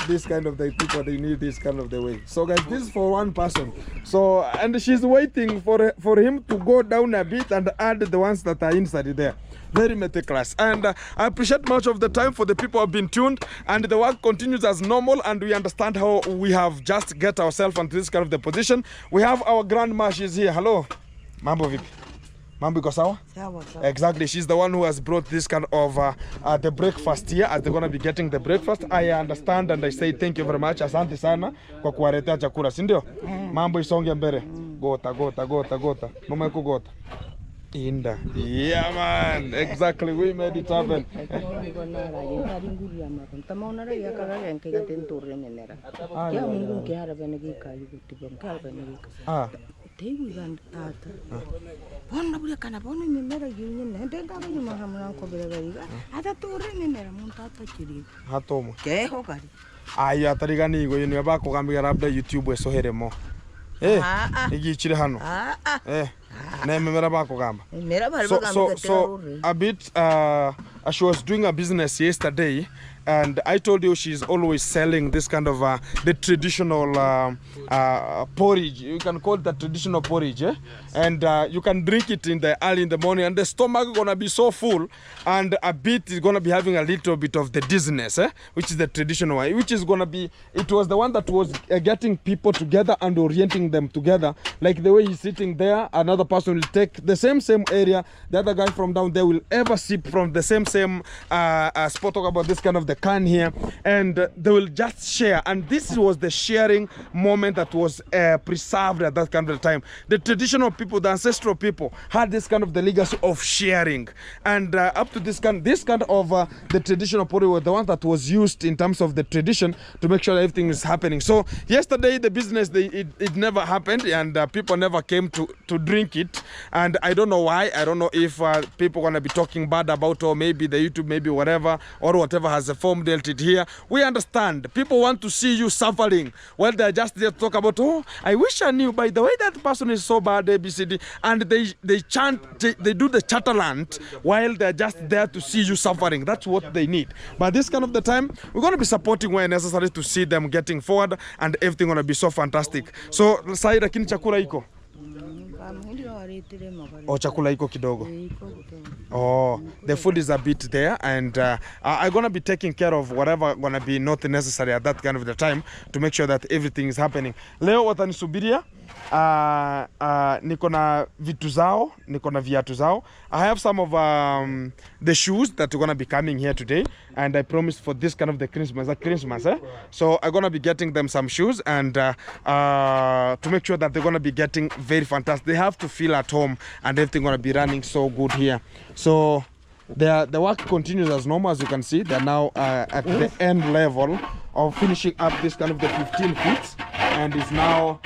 S1: This kind of the people, they need this kind of the way. So guys, this is for one person. So, and she's waiting for him to go down a bit and add the ones that are inside there. Very meticulous, and I appreciate much of the time for the people who have been tuned, and the work continues as normal, and we understand how we have just get ourselves into this kind of the position. We have our grandma, she's here. Hello. Mambo vipi? Mambo iko sawa?
S4: Sawa.
S1: Exactly, she's the one who has brought this kind of the breakfast here, as they're going to be getting the breakfast. I understand, and I say thank you very much. Asante sana kwa kuwaletea chakula, si ndio? Mambo isonge mbele. Gota. Mama yako gota. Inda. Yeah, man. Exactly. We made it happen. Aya tarigani go yini abako gambira labda YouTube esoheremo. Igichire hano. Ne memera bako gamba. So a bit she was doing a business yesterday, and I told you she's always selling this kind of the traditional porridge. You can call it the traditional porridge, eh? Yes. And you can drink it in the early in the morning, and the stomach gonna be so full, and a bit is gonna be having a little bit of the dizziness, eh? Which is the traditional one, which is gonna be. It was the one that was getting people together and orienting them together, like the way he's sitting there. Another person will take the same area. The other guy from down there will ever sip from the same spot. Talk about this kind of the can here, and they will just share. And this was the sharing moment that was preserved at that kind of time. The traditional people, the ancestral people, had this kind of the legacy of sharing, and up to this kind of the traditional pottery was the one that was used in terms of the tradition to make sure that everything is happening. So yesterday the business it never happened, and people never came to drink it, and I don't know why. I don't know if people gonna be talking bad about, or maybe the YouTube, maybe whatever, or whatever has a form dealt it here. We understand people want to see you suffering. Well, they're just there to talk about, oh, I wish I knew, by the way, that person is so bad, ABCD, and they chant, they do the chatterland while they're just there to see you suffering. That's what they need. But this kind of the time, we're going to be supporting where necessary to see them getting forward, and everything going to be so fantastic. So sai lakini chakula iko? Oh, chakula iko kidogo. Oh, the food is a bit there, and I'm gonna be taking care of whatever gonna be not necessary at that kind of the time to make sure that everything is happening. Leo watanisubiria. Niko na vitu zao, niko na viatu zao. I have some of the shoes that are gonna be coming here today, and I promised for this kind of the Christmas, eh? So I'm gonna be getting them some shoes, and to make sure that they're gonna be getting very fantastic. They have to feel at home, and everything gonna be running so good here. So the work continues as normal. As you can see, they're now at the end level of finishing up this kind of the 15 feet, and is now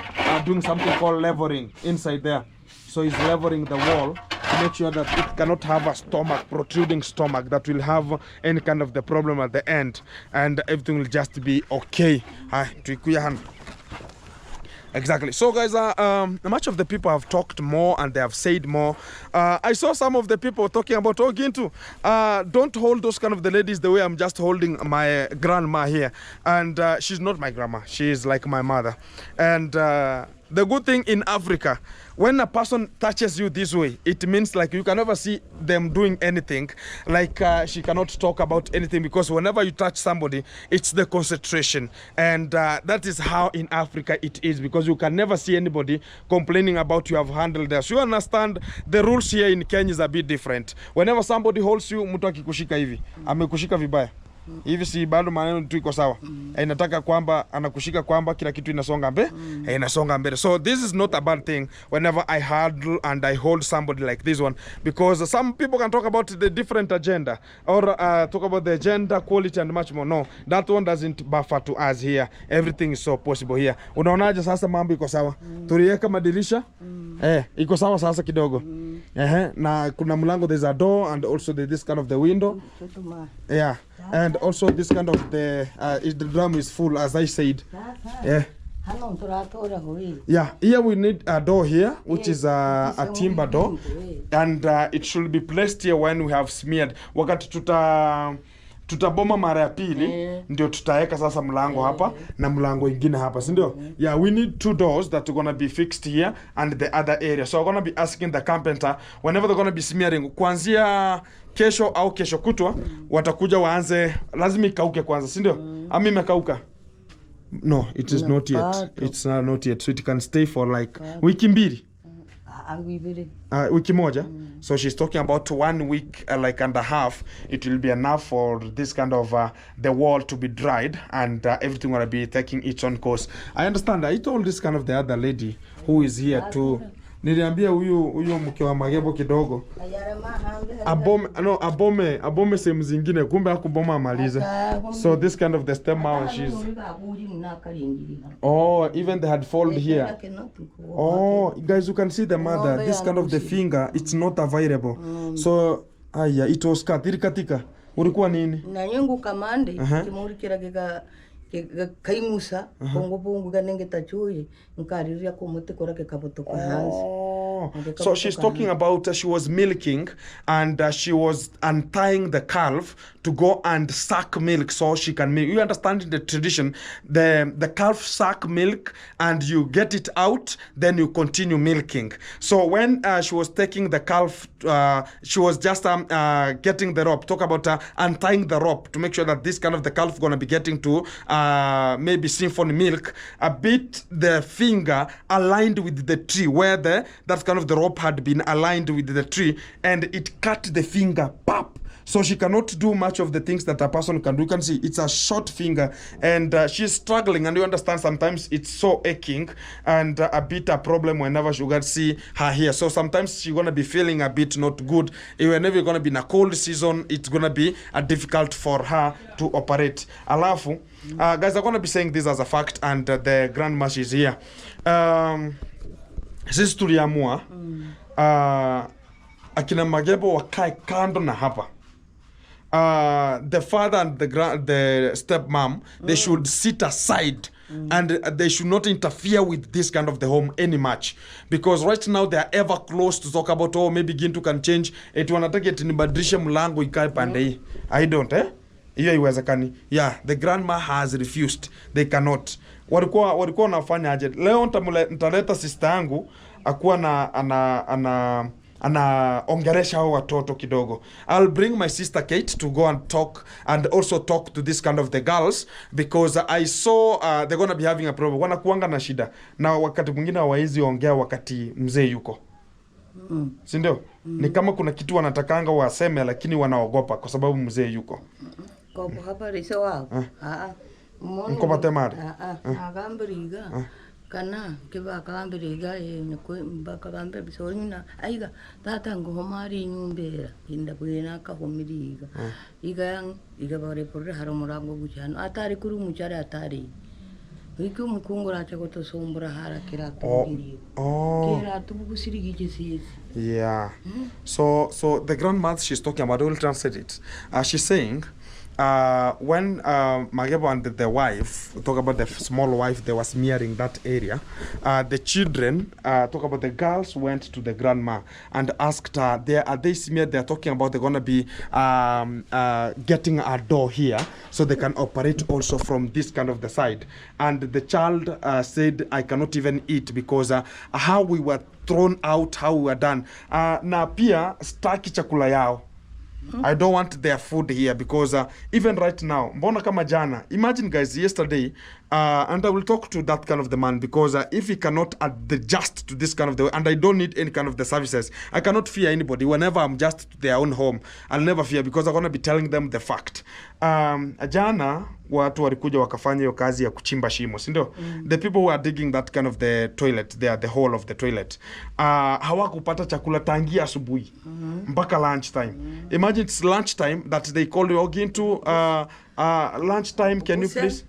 S1: doing something called leveling inside there. So he's leveling the wall to make sure that it cannot have a stomach, protruding stomach, that will have any kind of the problem at the end, and everything will just be okay. Exactly. So guys, much of the people have talked more and they have said more. I saw some of the people talking about, oh, Gintu, don't hold those kind of the ladies the way I'm just holding my grandma here. And she's not my grandma. She is like my mother. And the good thing in Africa, when a person touches you this way, it means like you can never see them doing anything. Like she cannot talk about anything, because whenever you touch somebody, it's the concentration. And that is how in Africa it is, because you can never see anybody complaining about you have handled this. You understand the rules here in Kenya is a bit different. Whenever somebody holds you, mtu akikushika hivi, amekushika vibaya. Hivi si bado maneno tu iko sawa. Inataka kwamba anakushika kwamba kila kitu inasonga mbele, inasonga mbele. So this is not a bad thing whenever I handle and I hold somebody like this one, because some people can talk about the different agenda, or talk about the gender quality and much more. No, that one doesn't buffer to us here. Everything is so possible here. Unaonaje sasa mambo iko sawa? Tuliweka madirisha? Iko sawa sasa kidogo. Na kuna mlango, there's a door, and also this kind of the window. Yeah. And also this kind of the drum is full, as I said. Yeah. Yeah, here we need a door here, which is a timber door, and it should be placed here when we have smeared. Wakati tutaboma mara ya pili, ndio tutaweka sasa mlango hapa na mlango ingine hapa, si ndio? Yeah, we need 2 doors that are going to be fixed here and the other area. So I'm going to be asking the carpenter whenever they're going to be smearing, kuanzia kesho au kesho kutwa watakuja waanze, lazima ikauke kwanza, si ndio? Ama imekauka? No, it is not yet. It's not yet. So it can stay for like wiki mbili. Wiki moja. So she's talking about 1 week, like and a half. It will be enough for this kind of the wall to be dried, and everything will be taking its own course. I understand. I told this kind of the other lady who is here too. Niliambia huyu mke wa Magebo kidogo abome sehemu zingine, kumbe hakuboma amalize. So this kind of the stem mount, she's even they had fold here. Guys, you can see the mother, this kind of the finger, it's not available. So it was cut. Irikatika ulikuwa nini
S4: na yengu kamande kimurikira kaimusa kongo bungu ganenge tachuye nkariria ko muti korake kabuto kwa hanze
S1: Oh, so she's talking about she was milking and she was untying the calf to go and suck milk so she can milk. You understand in the tradition, the calf suck milk and you get it out, then you continue milking. So when she was taking the calf, she was just getting the rope. Talk about untying the rope to make sure that this kind of the calf gonna be getting to maybe symphony milk. A bit the finger aligned with the tree where that kind of the rope had been aligned with the tree, and it cut the finger. Pop. So she cannot do much of the things that a person can do. You can see it's a short finger, and she's struggling. And you understand sometimes it's so aching and a bit a problem whenever you can see her here. So sometimes she's gonna be feeling a bit not good. Whenever you're gonna be in a cold season, it's gonna be difficult for her to operate. Alafu, guys, I'm gonna be saying this as a fact, and the grandma is here. Sisi tuliamua akina Magebo wakae kando na hapa. The father and the stepmom, they should sit aside and they should not interfere with this kind of the home any much, because right now they are ever close to talk about, oh, maybe Gintu can change it. Wanataka eti nibadilishe mlango ikae pande hii. I don't hiyo iwezekani. Yeah, the grandma has refused. They cannot. Walikuwa wanafanya aje? Leo nitaleta sister yangu akuwa anaongelesha hao watoto kidogo. I'll bring my sister Kate to go and talk, and also talk to this kind of the girls, because I saw they're gonna be having a problem. Wanakuanga na shida na wakati mwingine hawawezi ongea wakati mzee yuko. Si ndio? Ni kama kuna kitu wanatakanga waseme lakini wanaogopa kwa sababu mzee yuko.
S4: Kwa hapa riso wao.
S1: Mko patemari.
S4: Agambiriga. Kana kiba agambiriga mbakagambe bisorina aiga tata ngo mari nyumbera inda bwena ka homiriga. Iga bare porre haromurango guchano atari kuri muchare atari. Wiki mukungura chakoto sombra hara kirato ngiri. Kirato bugusirigi sisi.
S1: Yeah. So the grandmother she's talking about, I will translate it. She's saying when Magebo and the wife talk about the small wife, they was smearing that area. The children talk about the girls went to the grandma and asked her, are they smeared? They're talking about they're gonna be getting a door here so they can operate also from this kind of the side. And the child said, I cannot even eat because how we were thrown out, how we were done. Na pia staki chakula yao. I don't want their food here because even right now, mbona kama jana, imagine guys, yesterday, and I will talk to that kind of the man, because if he cannot adjust to this kind of the, and I don't need any kind of the services, I cannot fear anybody. Whenever I'm just to their own home, I'll never fear, because I'm going to be telling them the fact. Jana, watu walikuja wakafanya hiyo kazi ya kuchimba shimo, si ndio? The people who are digging that kind of the toilet, the hole of the toilet, hawakupata chakula tangia asubuhi mpaka lunch time. Imagine it's lunch time that they call you into lunch time. Can you please?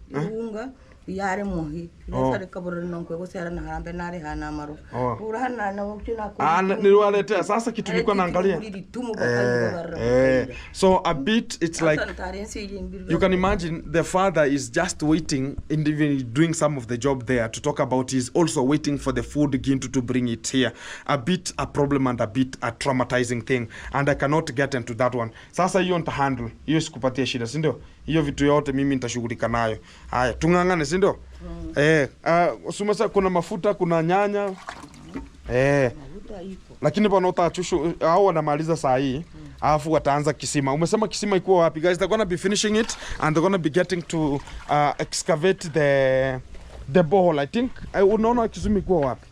S4: Yare mohi sare kaburo nonkwe go sara na harambe nare hana maru urana na wakina ko
S1: niliwaletea sasa kitu nilikuwa naangalia so a bit it's like you can imagine the father is just waiting and even doing some of the job there to talk about, is also waiting for the food Gintu to bring it here. A bit a problem and a bit a traumatizing thing, and I cannot get into that one. Sasa hiyo nitahandle hiyo, sikupatia shida, si ndio? Hiyo vitu yote mimi nitashughulika nayo. Haya, tungangane, si ndio? Sumasa kuna mafuta, kuna nyanya. Lakini bwana utachushu hao wanamaliza saa hii. Alafu wataanza kisima. Umesema kisima iko wapi? Guys, they're going to be finishing it and they're going to be getting to excavate the borehole. I think unaona kisima iko wapi?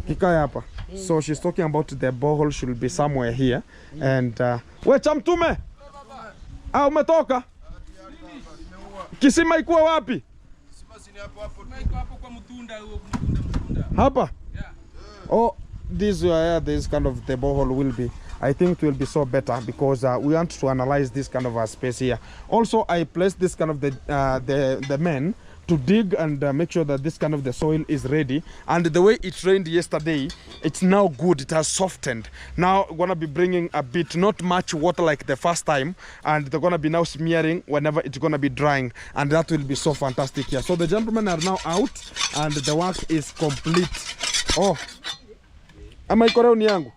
S1: Kikae hapa. So she's talking about the borehole should be somewhere here. And we chamtume? Umetoka? Kisima iko wapi? Hapa? Oh, this kind of the borehole will be, I think it will be so better, because we want to analyze this kind of a space here. Also, I placed this kind of the men to dig and make sure that this kind of the soil is ready. And the way it rained yesterday, it's now good. It has softened. Now we're gonna be bringing a bit, not much water like the first time, and they're gonna be now smearing whenever it's gonna be drying, and that will be so fantastic here. So the gentlemen are now out and the work is complete. Oh, ama iko leo ni yangu?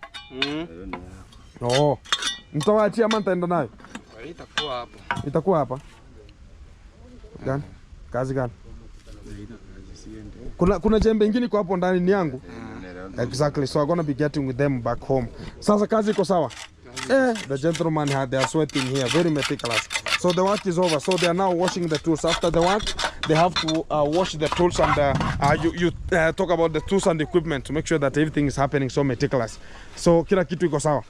S1: Oh, mtawaachia ama nitaenda nayo?
S3: Itakuwa hapa.
S1: Itakuwa hapa. Gani? Kazi gani? Kuna jembe ingine kwa hapo ndani ni yangu. Exactly. So I'm going to be getting with them back home. Sasa kazi iko sawa? The gentleman they are sweating here, very meticulous. So the work is over. So they are now washing the tools. After the work, they have to wash the tools, and you talk about the tools and equipment to make sure that everything is happening so meticulous. So kila kitu iko sawa.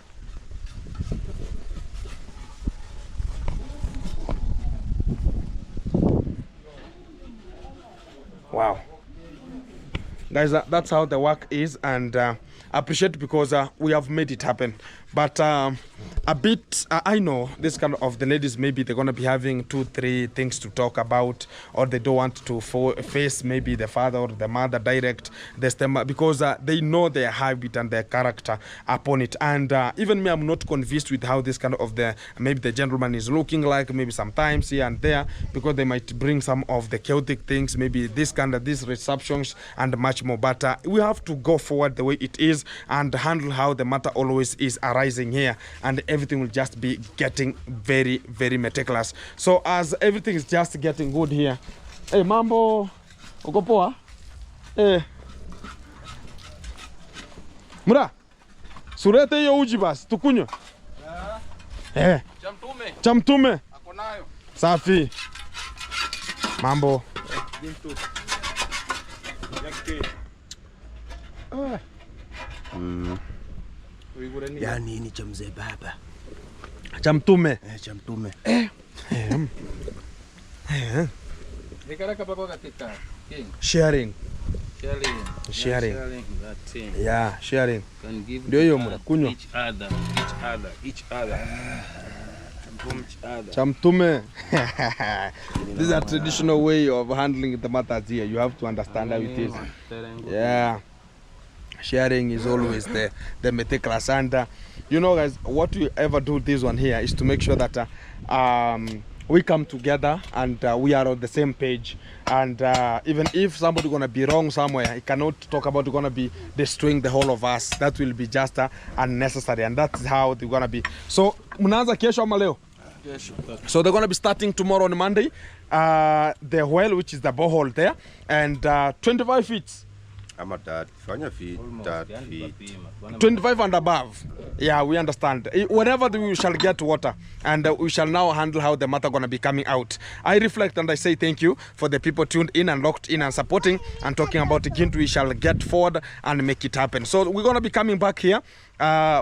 S1: Wow, guys, that's how the work is, and I appreciate because we have made it happen. But a bit, I know this kind of the ladies, maybe they're going to be having 2-3 things to talk about, or they don't want to face maybe the father or the mother direct this time, because they know their habit and their character upon it. And even me, I'm not convinced with how this kind of maybe the gentleman is looking like, maybe sometimes here and there, because they might bring some of the chaotic things, maybe this kind of these receptions and much more. But we have to go forward the way it is and handle how the matter always is arising here, and everything will just be getting very, very meticulous. So as everything is just getting good here, hey, mambo uko poa? Mura surete hiyo uji basi tukunywe. Chamtume ako nayo. Safi. Mambo Gintu.
S2: Ya nini cha mzee baba?
S1: Chamtume.
S2: Chamtume.
S1: Sharing. Yeah, sharing. Ndio hiyo mnakunywa. Each other. Chamtume. This is a traditional way of handling the matters here. You have to understand how it is. Yeah. Sharing is always the meticulous, and you know, guys, what we ever do this one here is to make sure that we come together and we are on the same page. And even if somebody gonna be wrong somewhere, he cannot talk about gonna be destroying the whole of us. That will be just unnecessary, and that's how they're gonna be. So mnaanza kesho ama leo? So they're gonna be starting tomorrow on Monday. The well, which is the borehole there, and 25 feet.
S2: I'm at that.
S1: 25 and above. Yeah, we understand. Whenever we shall get water, and we shall now handle how the matter gonna be coming out. I reflect and I say thank you for the people tuned in and locked in and supporting and talking about Gintu. We shall get forward and make it happen. So we're gonna be coming back here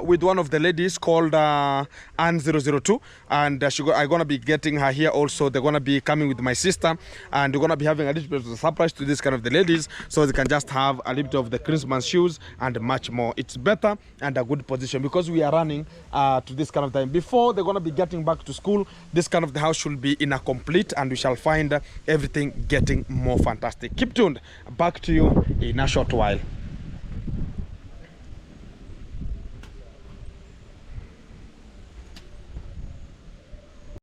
S1: with one of the ladies called Ann002, and I'm gonna be getting her here also. They're gonna be coming with my sister, and we're gonna be having a little bit of a surprise to this kind of the ladies, so they can just have a little bit of the Christmas shoes and much more. It's better and a good position because we are running to this kind of time. Before they're gonna be getting back to school, this kind of the house should be in a complete, and we shall find everything getting more fantastic. Keep tuned. Back to you in a short while.